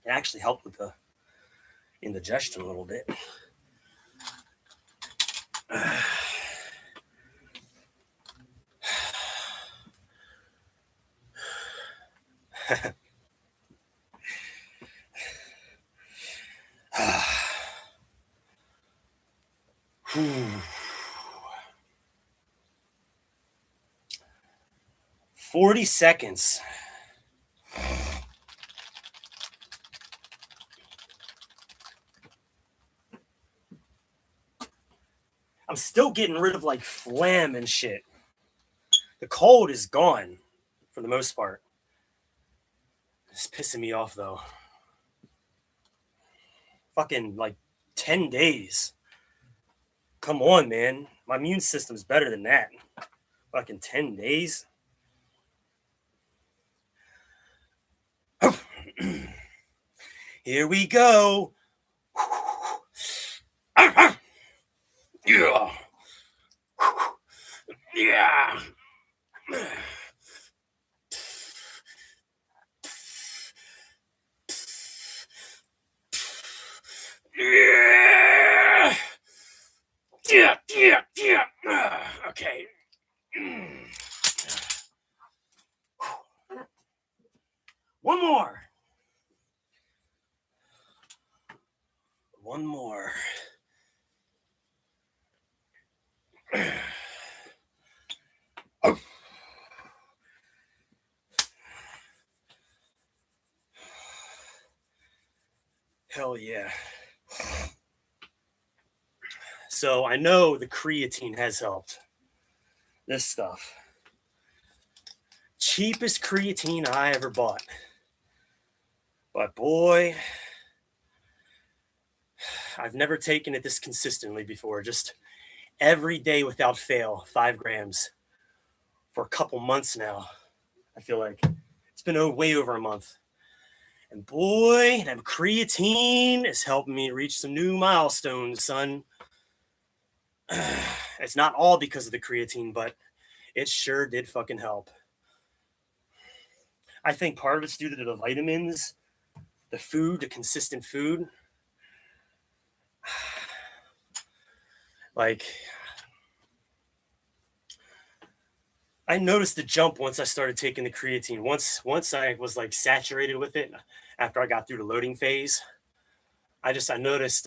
It actually helped with the indigestion a little bit. Whew. 40 seconds. I'm still getting rid of like phlegm and shit. The cold is gone for the most part. It's pissing me off though. Fucking like 10 days. Come on, man. My immune system's better than that. Fucking 10 days. Here we go. Yeah. Yeah. Yeah. Yeah. Yeah. Yeah. Okay. One more. One more. Oh. Hell yeah. So I know the creatine has helped. This stuff. Cheapest creatine I ever bought. But boy, I've never taken it this consistently before. Just every day without fail, 5 grams for a couple months now. I feel like it's been way over a month. And boy, that creatine is helping me reach some new milestones, son. It's not all because of the creatine, but it sure did fucking help. I think part of it's due to the vitamins, the food, the consistent food. Like, I noticed the jump once I started taking the creatine. Once I was like saturated with it after I got through the loading phase, I noticed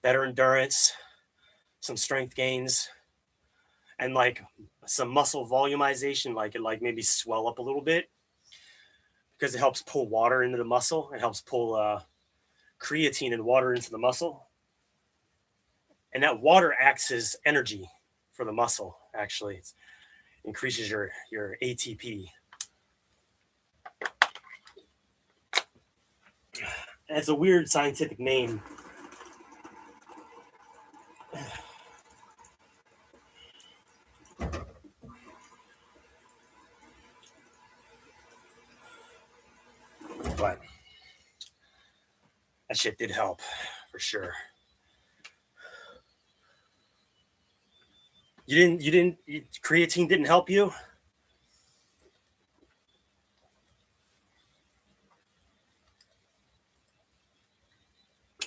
better endurance, some strength gains, and like some muscle volumization, like it like maybe swell up a little bit because it helps pull water into the muscle. It helps pull creatine and water into the muscle, and that water acts as energy for the muscle. Actually, it increases your ATP. And it's a weird scientific name. But that shit did help for sure. Creatine didn't help you?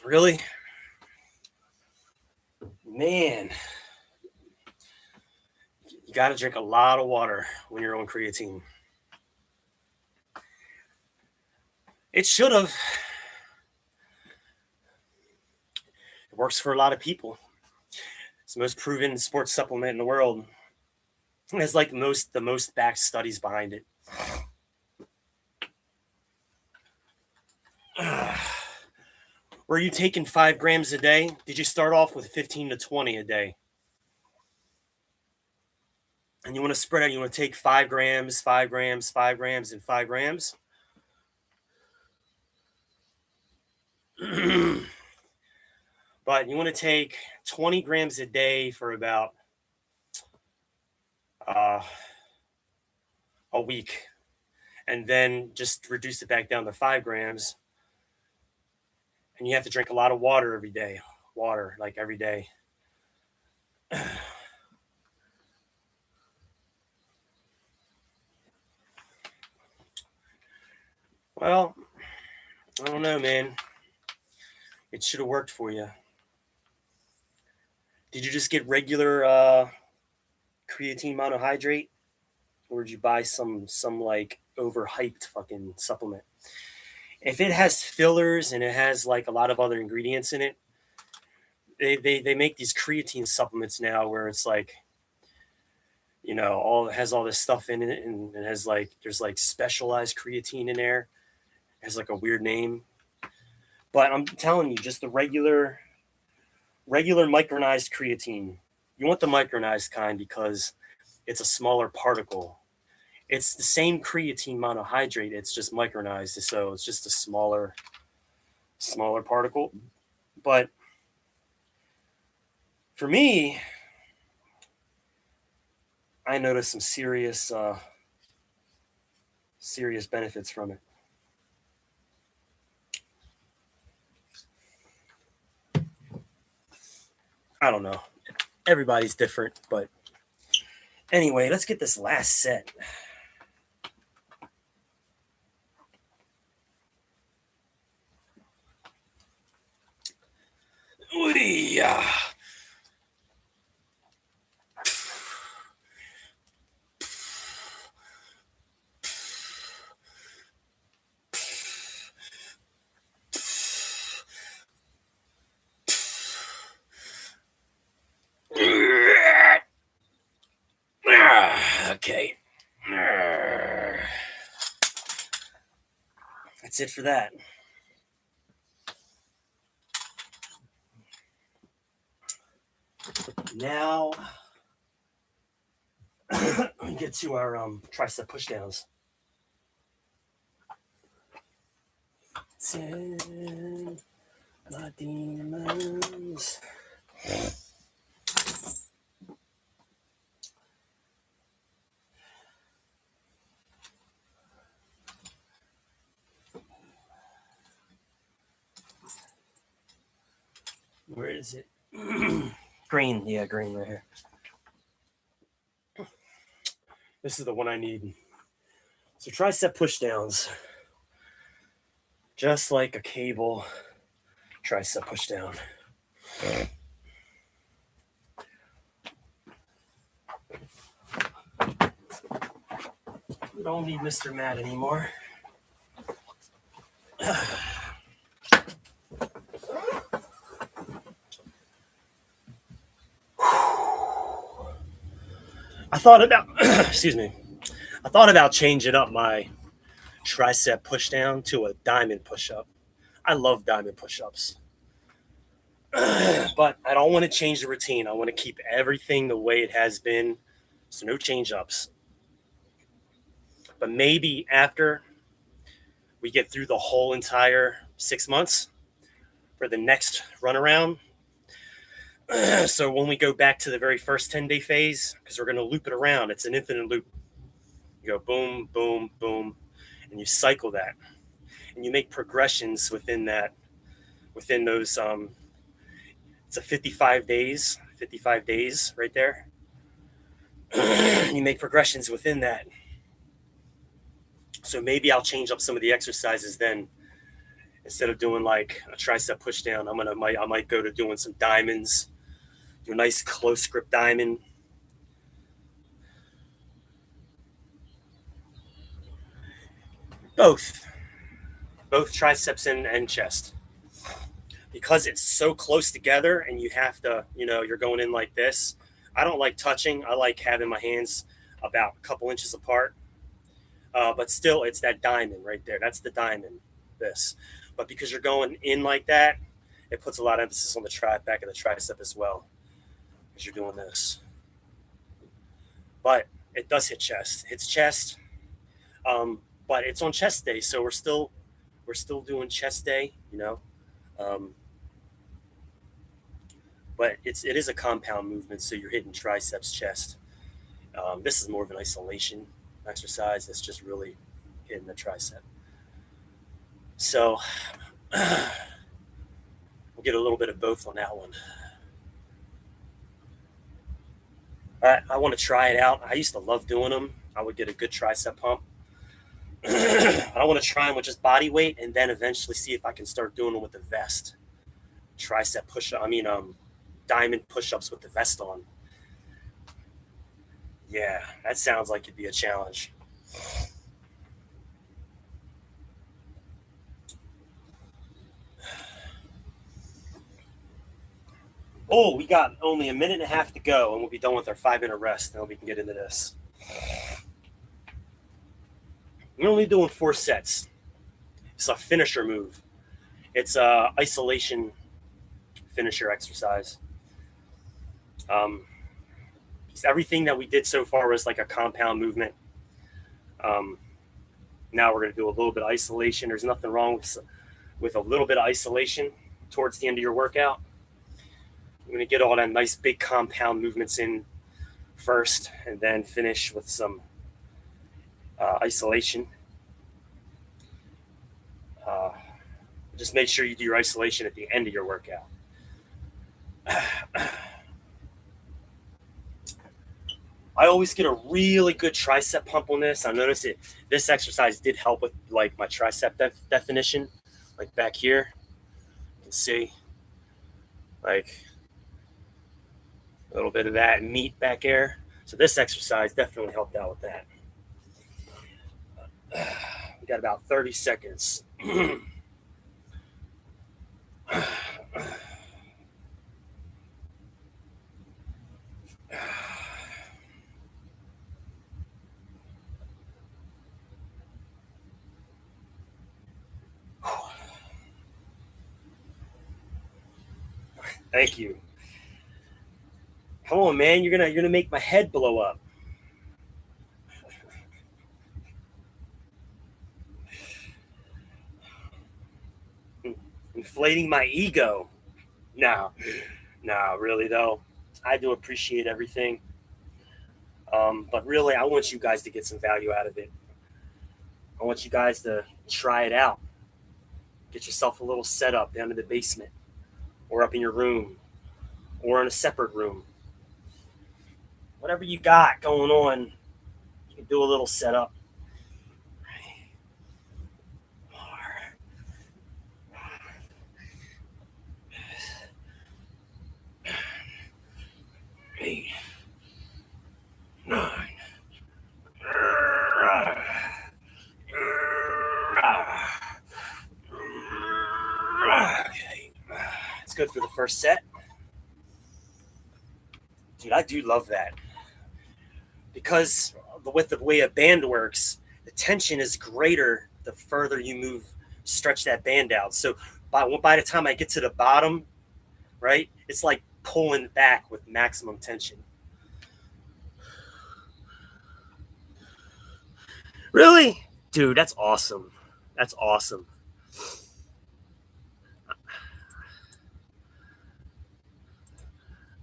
Really? Man, you got to drink a lot of water when you're on creatine. It should have. It works for a lot of people. It's the most proven sports supplement in the world. It has like the most backed studies behind it. Were you taking 5 grams a day? Did you start off with 15 to 20 a day? And you want to spread out, you want to take 5 grams, 5 grams, 5 grams, and 5 grams. But you want to take 20 grams a day for about a week, and then just reduce it back down to 5 grams. And you have to drink a lot of water every day. Water, like every day. Well, I don't know, man. It should have worked for you. Did you just get regular creatine monohydrate, or did you buy some like overhyped fucking supplement? If it has fillers and it has like a lot of other ingredients in it, they make these creatine supplements now where it's like, you know, all it has all this stuff in it, and it has like there's like specialized creatine in there. It has like a weird name. But I'm telling you, just the regular micronized creatine. You want the micronized kind because it's a smaller particle. It's the same creatine monohydrate. It's just micronized, so it's just a smaller particle. But for me, I noticed some serious benefits from it. I don't know. Everybody's different, but anyway, let's get this last set. Ooh-yah. Okay. That's it for that. Now, we get to our tricep pushdowns. 10 my demons. Where is it? Green. Yeah, green right here. This is the one I need. So tricep pushdowns. Just like a cable tricep pushdown. don't need Mr. Matt anymore. I thought about, excuse me, I thought about changing up my tricep push down to a diamond push up. I love diamond push ups, but I don't want to change the routine. I want to keep everything the way it has been, so no change ups. But maybe after we get through the whole entire 6 months for the next run around, so when we go back to the very first 10-day phase, because we're going to loop it around, it's an infinite loop. You go boom, boom, boom, and you cycle that, and you make progressions within that, within those. It's a 55 days right there. You make progressions within that. So maybe I'll change up some of the exercises then. Instead of doing like a tricep push down, I might go to doing some diamonds, do a nice close grip diamond. Both triceps and chest. Because it's so close together and you have to, you're going in like this. I don't like touching. I like having my hands about a couple inches apart. But still, it's that diamond right there. That's the diamond, this. But because you're going in like that, it puts a lot of emphasis on the back of the tricep as well as you're doing this. But it does hit chest. It hits chest. But it's on chest day, so we're still doing chest day, but it is a compound movement, so you're hitting triceps, chest. This is more of an isolation exercise that's just really hitting the tricep. So we'll get a little bit of both on that one. I want to try it out. I used to love doing them. I would get a good tricep pump. I want to try them with just body weight, and then eventually see if I can start doing them with the vest. Tricep push. Diamond push-ups with the vest on. Yeah, that sounds like it'd be a challenge. Oh, we got only a minute and a half to go, and we'll be done with our 5-minute rest. Then we can get into this. We're only doing 4 sets. It's a finisher move. It's a isolation finisher exercise. Everything that we did so far was like a compound movement. Now we're going to do a little bit of isolation. There's nothing wrong with a little bit of isolation towards the end of your workout. I'm going to get all that nice big compound movements in first, and then finish with some isolation. Just make sure you do your isolation at the end of your workout. I always get a really good tricep pump on this. I noticed it. This exercise did help with like my tricep definition, like back here. You can see, like a little bit of that meat back there. So this exercise definitely helped out with that. We got about 30 seconds. Thank you. Come on, man. You're gonna make my head blow up. Inflating my ego. No, really though. I do appreciate everything. But really, I want you guys to get some value out of it. I want you guys to try it out. Get yourself a little setup down in the basement, or up in your room, or in a separate room. Whatever you got going on, you can do a little setup. 8, 9. Okay. Let's go through the first set. Dude, I do love that. Because with the way a band works, the tension is greater the further you move, stretch that band out. So by the time I get to the bottom, right, it's like pulling back with maximum tension. Really? Dude, that's awesome. That's awesome.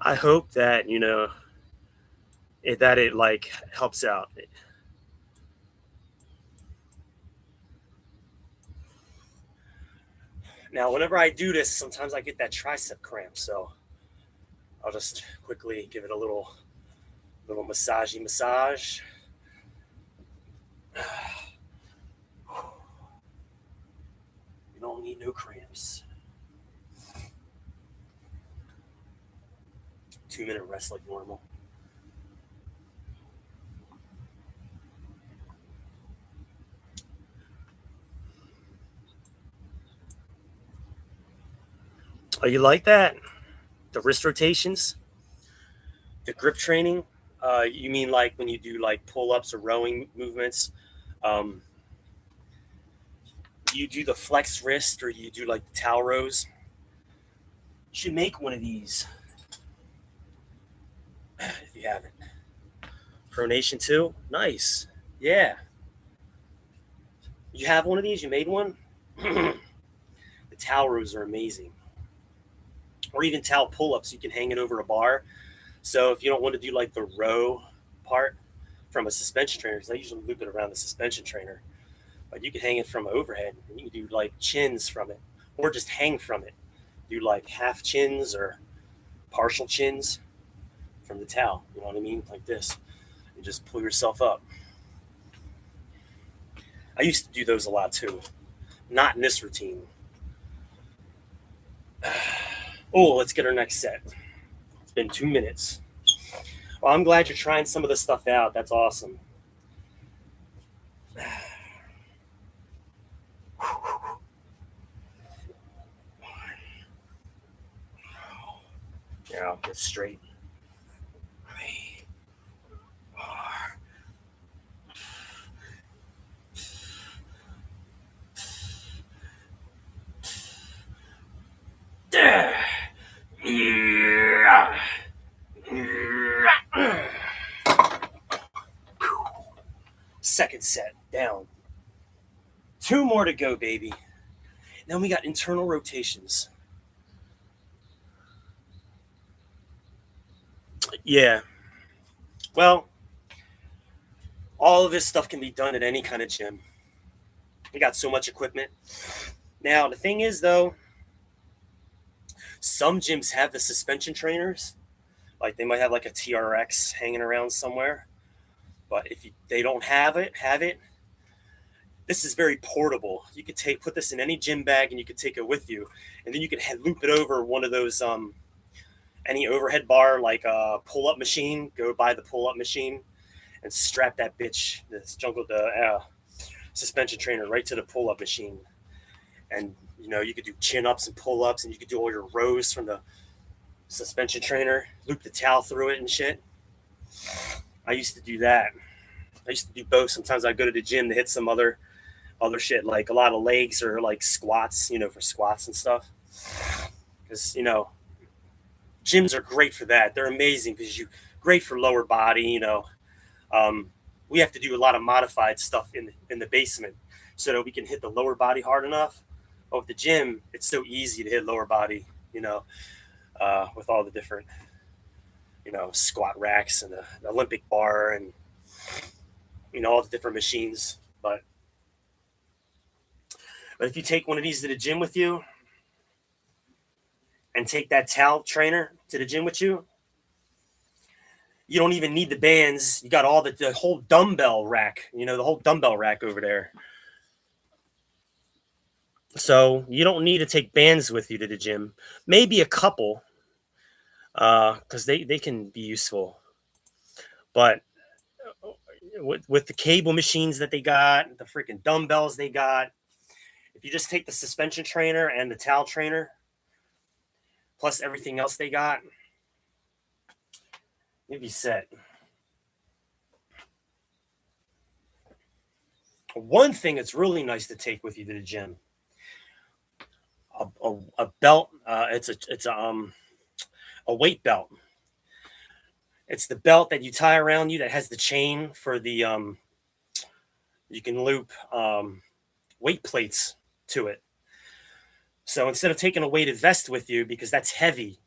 I hope that, that it like helps out. Now, whenever I do this, sometimes I get that tricep cramp, so I'll just quickly give it a little massage. You don't need no cramps. 2-minute rest like normal. Oh, you like that? The wrist rotations, the grip training. You mean like when you do like pull-ups or rowing movements? Um, you do the flex wrist or you do like the towel rows? You should make one of these if you haven't. Pronation too? Nice. Yeah. You have one of these? You made one? The towel rows are amazing. Or even towel pull-ups. You can hang it over a bar. So if you don't want to do like the row part from a suspension trainer, because I usually loop it around the suspension trainer, but you can hang it from overhead and you can do like chins from it or just hang from it. Do like half chins or partial chins from the towel. You know what I mean? Like this. And just pull yourself up. I used to do those a lot too. Not in this routine. Oh, let's get our next set. It's been 2 minutes. Well, I'm glad you're trying some of this stuff out. That's awesome. Yeah, get straight. 3, 4. Second set down. 2 more to go, baby. Then we got internal rotations. Yeah. Well, all of this stuff can be done at any kind of gym. We got so much equipment. Now, the thing is, though, some gyms have the suspension trainers. Like they might have like a TRX hanging around somewhere. But if they don't have it, this is very portable. You could put this in any gym bag and you could take it with you. And then you could loop it over one of those any overhead bar like a pull-up machine. Go buy the pull-up machine and strap that bitch, the suspension trainer, right to the pull-up machine. And you could do chin-ups and pull-ups, and you could do all your rows from the suspension trainer. Loop the towel through it and shit. I used to do that. I used to do both. Sometimes I'd go to the gym to hit some other shit, like a lot of legs or like squats, for squats and stuff. Because gyms are great for that. They're amazing because great for lower body. We have to do a lot of modified stuff in the basement so that we can hit the lower body hard enough. But with the gym, it's so easy to hit lower body. With all the different squat racks and the Olympic bar and all the different machines. But if you take one of these to the gym with you and take that towel trainer to the gym with you, you don't even need the bands. You got all the whole dumbbell rack, the whole dumbbell rack over there. So you don't need to take bands with you to the gym. Maybe a couple, because they can be useful. But with the cable machines that they got, the freaking dumbbells they got, If you just take the suspension trainer and the towel trainer, plus everything else they got, you'd be set. One thing that's really nice to take with you to the gym, a belt. It's a weight belt. It's the belt that you tie around you that has the chain for the you can loop weight plates to it. So instead of taking a weighted vest with you, because that's heavy,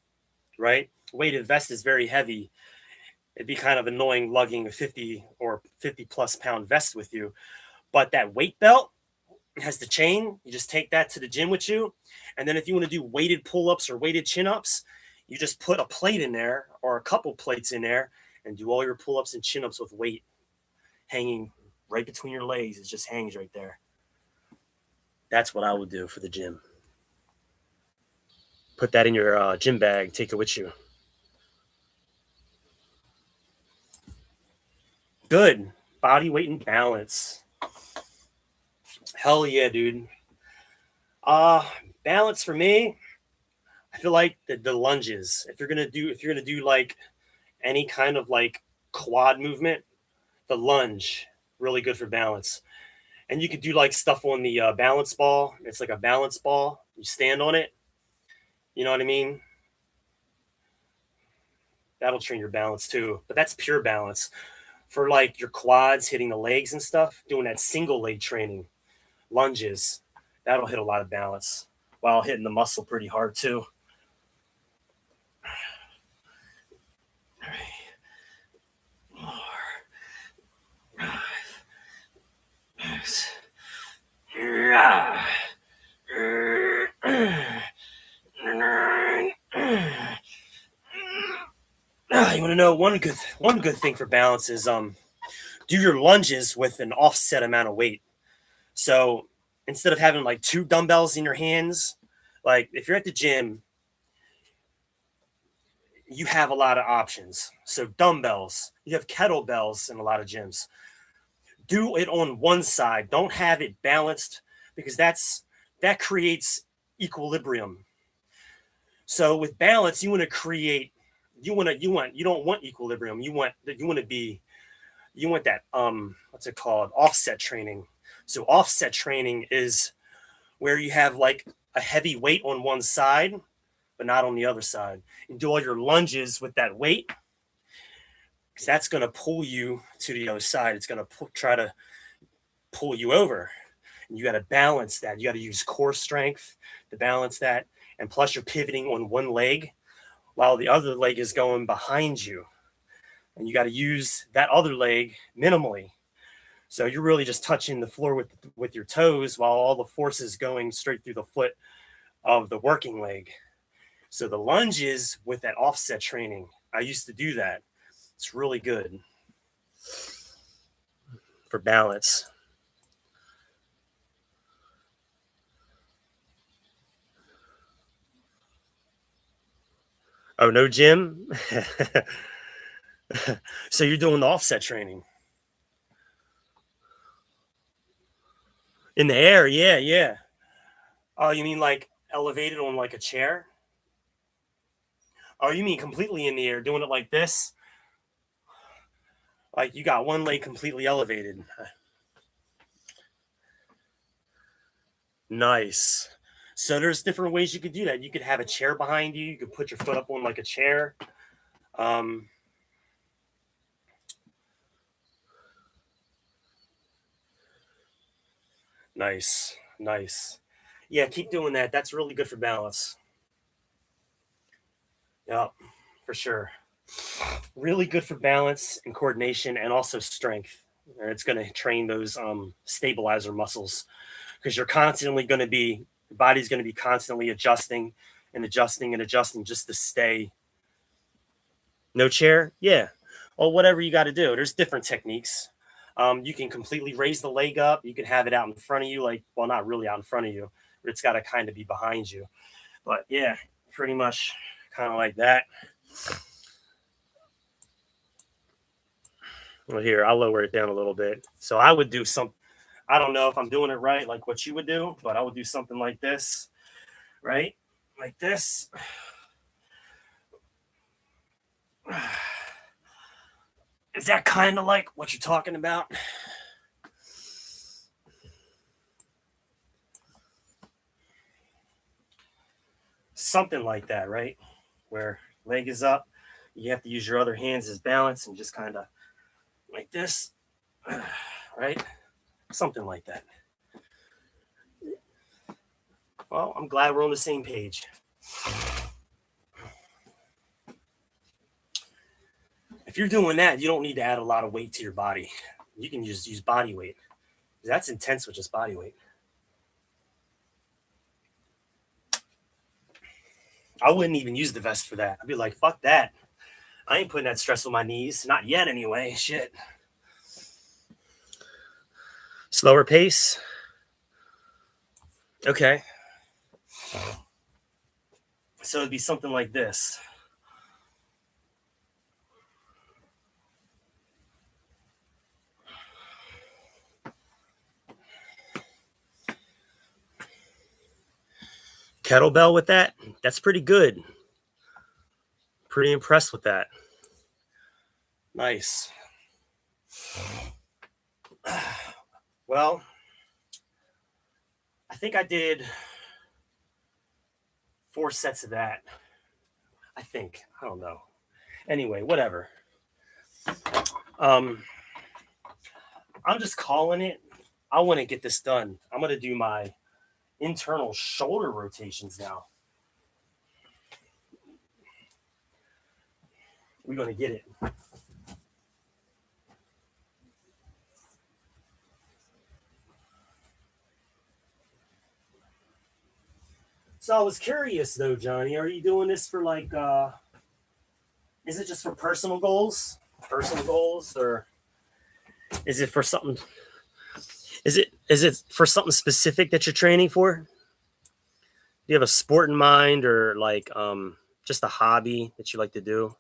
right? Weighted vest is very heavy. It'd be kind of annoying lugging a 50 or 50 plus pound vest with you. But that weight belt has the chain. You just take that to the gym with you. And then if you want to do weighted pull ups or weighted chin ups, you just put a plate in there or a couple plates in there and do all your pull ups and chin ups with weight hanging right between your legs. It just hangs right there. That's what I would do for the gym. Put that in your gym bag, take it with you. Good. Body weight and balance. Hell yeah, dude. Balance for me, I feel like the lunges. If you're gonna do like any kind of like quad movement, the lunge really good for balance. And you could do like stuff on the balance ball. It's like a balance ball. You stand on it. You know what I mean? That'll train your balance too. But that's pure balance. For like your quads hitting the legs and stuff, doing that single leg training, lunges, that'll hit a lot of balance while hitting the muscle pretty hard too. You want to know one good thing for balance is do your lunges with an offset amount of weight. So instead of having like two dumbbells in your hands, like if you're at the gym, you have a lot of options. So dumbbells, you have kettlebells in a lot of gyms. Do it on one side. Don't have it balanced because that creates equilibrium. So with balance, you want to create you don't want equilibrium. You want that what's it called? Offset training. So offset training is where you have like a heavy weight on one side but not on the other side. And do all your lunges with that weight because that's going to pull you to the other side. It's going to try to pull you over. And you got to balance that. You got to use core strength to balance that. And plus, you're pivoting on one leg while the other leg is going behind you. And you got to use that other leg minimally. So you're really just touching the floor with your toes while all the force is going straight through the foot of the working leg. So the lunges with that offset training, I used to do that. It's really good for balance. Oh, no gym? So you're doing the offset training in the air? Yeah, yeah. Oh, you mean like elevated on like a chair? Oh, you mean completely in the air, doing it like this? Like you got one leg completely elevated. Nice. So there's different ways you could do that. You could have a chair behind you. You could put your foot up on like a chair. Um, nice, nice. Yeah, keep doing that. That's really good for balance. Yeah, for sure. Really good for balance and coordination and also strength. And it's going to train those stabilizer muscles because you're constantly going to be, your body's going to be constantly adjusting and adjusting and adjusting just to stay. No chair? Yeah. Well, whatever you got to do. There's different techniques. You can completely raise the leg up. You can have it out in front of you, like, well, not really out in front of you, but it's got to kind of be behind you. But yeah, pretty much kind of like that. Well, here, I'll lower it down a little bit. So I would do some. I don't know if I'm doing it right, like what you would do, but I would do something like this, right? Like this. Is that kind of like what you're talking about? Something like that, right? Where leg is up, you have to use your other hands as balance and just kind of like this, right? Something like that. Well, I'm glad we're on the same page. If you're doing that, you don't need to add a lot of weight to your body. You can just use body weight. That's intense with just body weight. I wouldn't even use the vest for that. I'd be like, fuck that. I ain't putting that stress on my knees. Not yet, anyway. Shit. Slower pace. Okay. So it'd be something like this. Kettlebell with that. That's pretty good. Pretty impressed with that. Nice. Well, I think I did 4 sets of that. I think. I don't know. Anyway, whatever. I'm just calling it. I want to get this done. I'm going to do my internal shoulder rotations now. We're going to get it. So I was curious though, Johnny, are you doing this for like, is it just for personal goals? Personal goals, or is it for something? Is it for something specific that you're training for? Do you have a sport in mind, or like just a hobby that you like to do?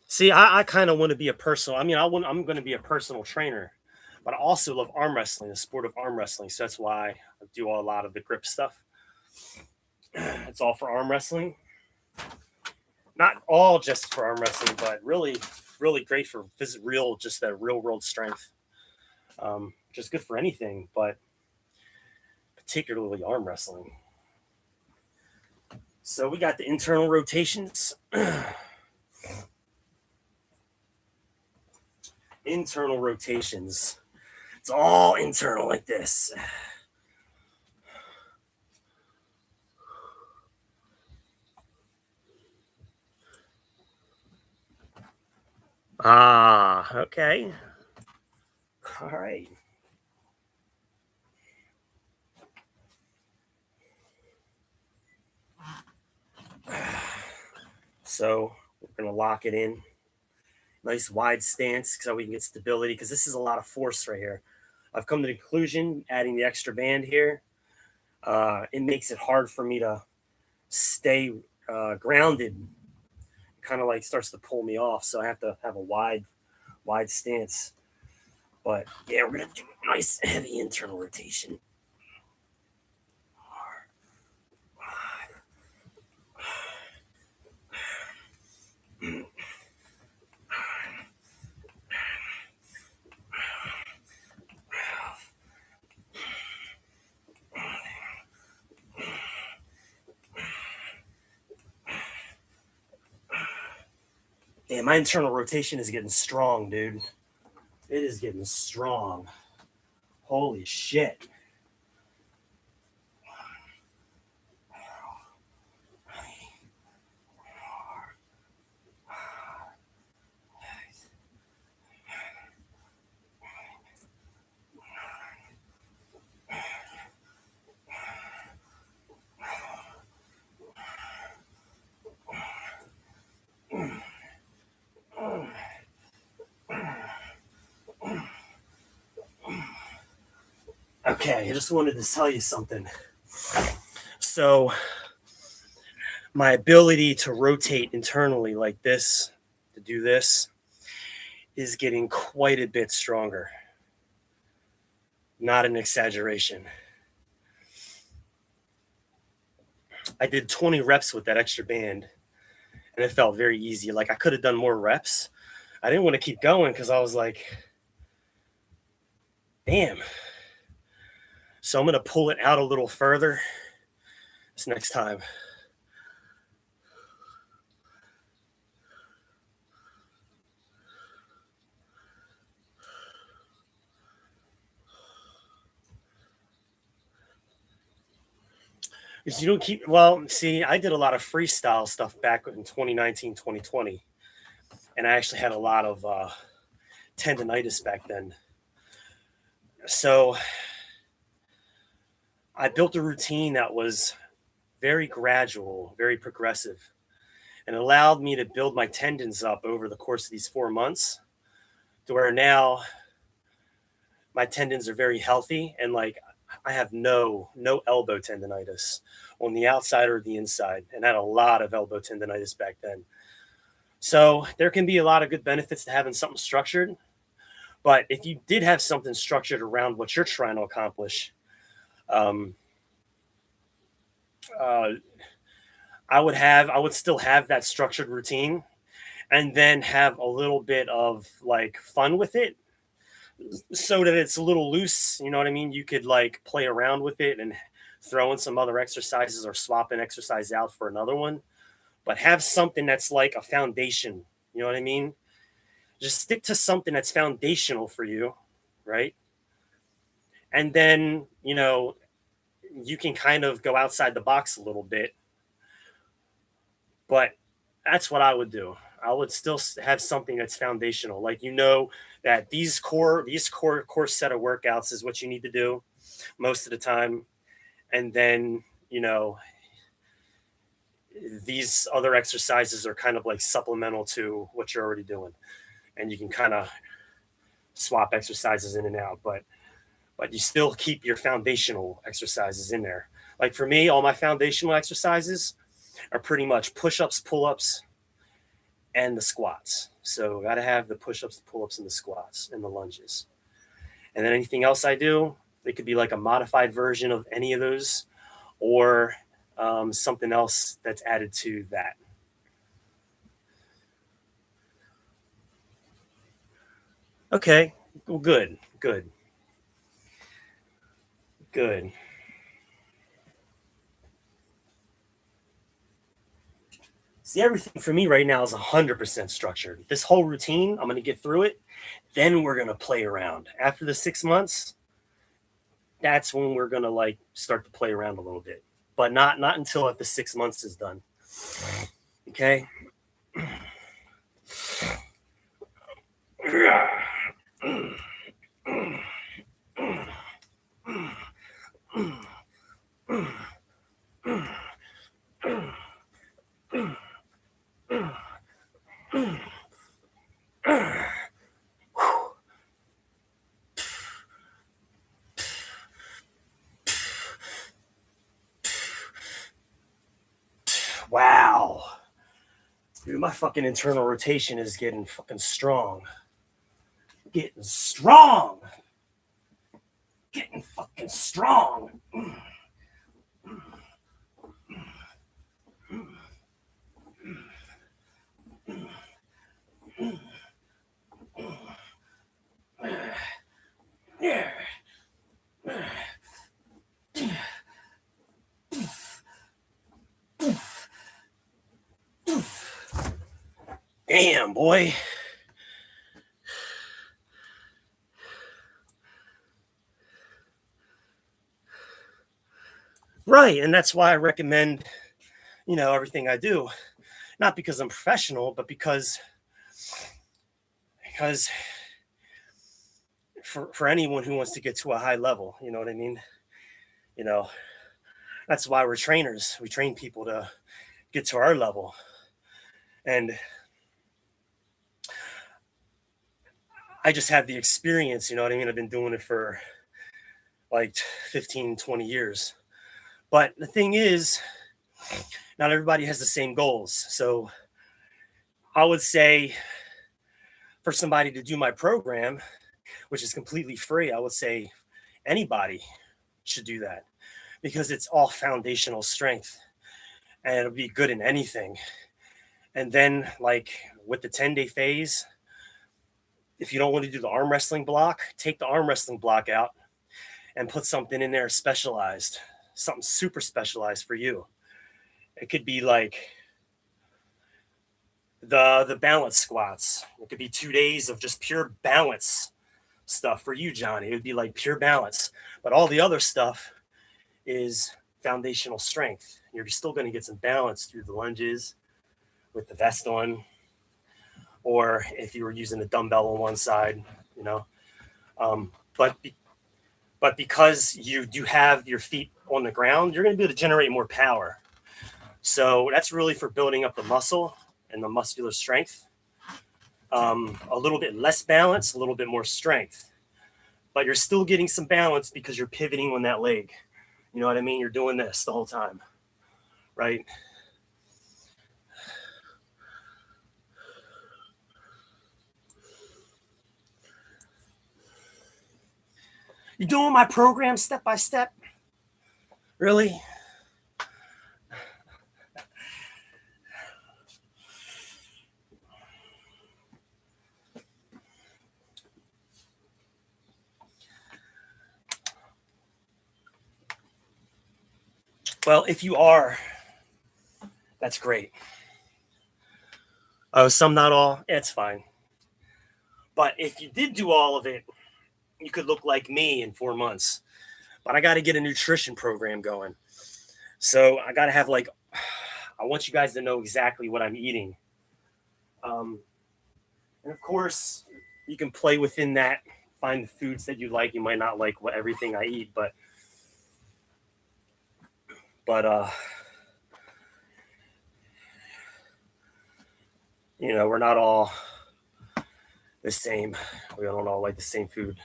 See, I kind of want to be a personal. I mean, I'm going to be a personal trainer, but I also love arm wrestling, the sport of arm wrestling. So that's why I do a lot of the grip stuff. It's all for arm wrestling. Not all just for arm wrestling, but really, really great for real, just that real world strength. Just good for anything, but particularly arm wrestling. So we got the internal rotations. Internal rotations. It's all internal like this. Ah, okay. All right. So we're going to lock it in. Nice wide stance so we can get stability, because this is a lot of force right here. I've come to the conclusion, adding the extra band here, it makes it hard for me to stay grounded. Kind of like starts to pull me off, so I have to have a wide stance. But yeah, we're gonna do a nice heavy internal rotation. Yeah, my internal rotation is getting strong, dude. It is getting strong. Holy shit. Okay, I just wanted to tell you something. So, my ability to rotate internally like this, to do this is getting quite a bit stronger. Not an exaggeration. I did 20 reps with that extra band and it felt very easy. Like I could have done more reps. I didn't want to keep going because I was like, damn. So I'm going to pull it out a little further this next time. Because you don't keep, well, see, I did a lot of freestyle stuff back in 2019, 2020. And I actually had a lot of tendonitis back then. So I built a routine that was very gradual, very progressive, and allowed me to build my tendons up over the course of these 4 months to where now my tendons are very healthy and like I have no elbow tendonitis on the outside or the inside, and I had a lot of elbow tendonitis back then. So there can be a lot of good benefits to having something structured. But if you did have something structured around what you're trying to accomplish, um, uh, I would still have that structured routine and then have a little bit of like fun with it so that it's a little loose. You know what I mean? You could like play around with it and throw in some other exercises or swap an exercise out for another one, but have something that's like a foundation. You know what I mean? Just stick to something that's foundational for you, right? And then, you know, you can kind of go outside the box a little bit, but that's what I would do. I would still have something that's foundational. Like, you know, that core set of workouts is what you need to do most of the time. And then, you know, these other exercises are kind of like supplemental to what you're already doing. And you can kind of swap exercises in and out, but you still keep your foundational exercises in there. Like for me, all my foundational exercises are pretty much push-ups, pull-ups, and the squats. So got to have the push-ups, the pull-ups, and the squats and the lunges. And then anything else I do, it could be like a modified version of any of those, or something else that's added to that. Okay, well, good. See, everything for me right now is 100% structured. This whole routine, I'm going to get through it. Then we're going to play around. After the 6 months, that's when we're going to like start to play around a little bit, but not until after 6 months is done. Okay. Wow. Dude, my fucking internal rotation is getting fucking strong. Getting strong. Getting fucking strong. Yeah. Damn, boy. Right. And that's why I recommend, you know, everything I do. Not because I'm professional, but because for anyone who wants to get to a high level, you know what I mean? You know, that's why we're trainers. We train people to get to our level. And I just have the experience, you know what I mean? I've been doing it for like 15, 20 years. But the thing is, not everybody has the same goals. So I would say for somebody to do my program, which is completely free, I would say anybody should do that because it's all foundational strength and it'll be good in anything. And then, like with the 10-day phase, if you don't want to do the arm wrestling block, take the arm wrestling block out and put something in there specialized, something super specialized for you. It could be like the balance squats. It could be 2 days of just pure balance stuff for you, Johnny. It would be like pure balance. But all the other stuff is foundational strength. You're still going to get some balance through the lunges with the vest on, or if you were using a dumbbell on one side, you know. Um, but because you do have your feet on the ground, you're going to be able to generate more power. So that's really for building up the muscle and the muscular strength. A little bit less balance, a little bit more strength, but you're still getting some balance because you're pivoting on that leg. You know what I mean? You're doing this the whole time, right? You doing my program step by step? Really? Well, if you are, that's great. Oh, some, not all. It's fine. But if you did do all of it, you could look like me in 4 months. But I got to get a nutrition program going. So I got to have like, I want you guys to know exactly what I'm eating. And of course, you can play within that, find the foods that you like. You might not like what everything I eat, but you know, we're not all the same. We don't all like the same food.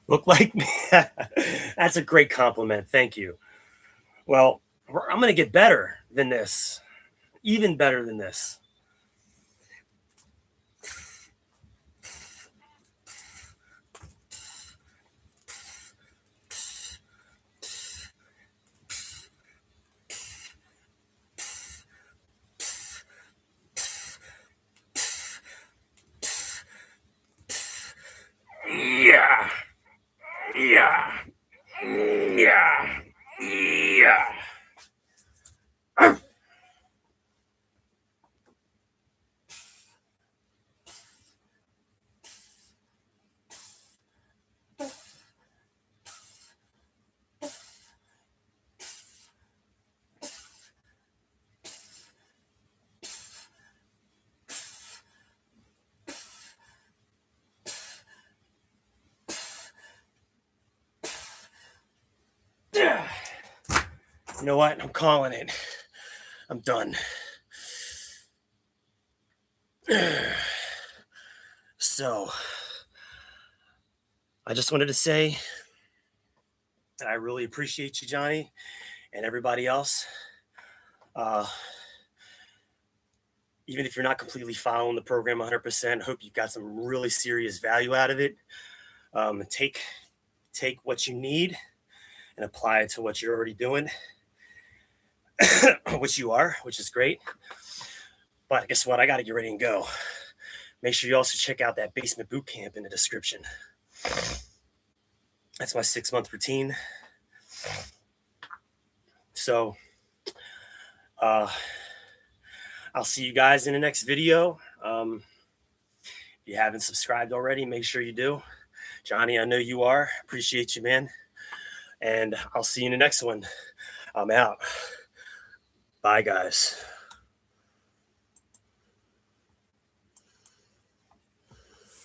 Look like me. That's a great compliment. Thank you. Well, I'm going to get better than this, even better than this. Yeah. Yeah. Yeah. Yeah. You know what? I'm calling it. I'm done. So, I just wanted to say that I really appreciate you, Johnny, and everybody else. Uh, Even if you're not completely following the program 100%, I hope you got some really serious value out of it. Take what you need and apply it to what you're already doing, which you are, which is great. But guess what? I got to get ready and go. Make sure you also check out that basement boot camp in the description. That's my 6-month routine. So, I'll see you guys in the next video. If you haven't subscribed already, make sure you do. Johnny, I know you are. Appreciate you, man. And I'll see you in the next one. I'm out. Bye, guys.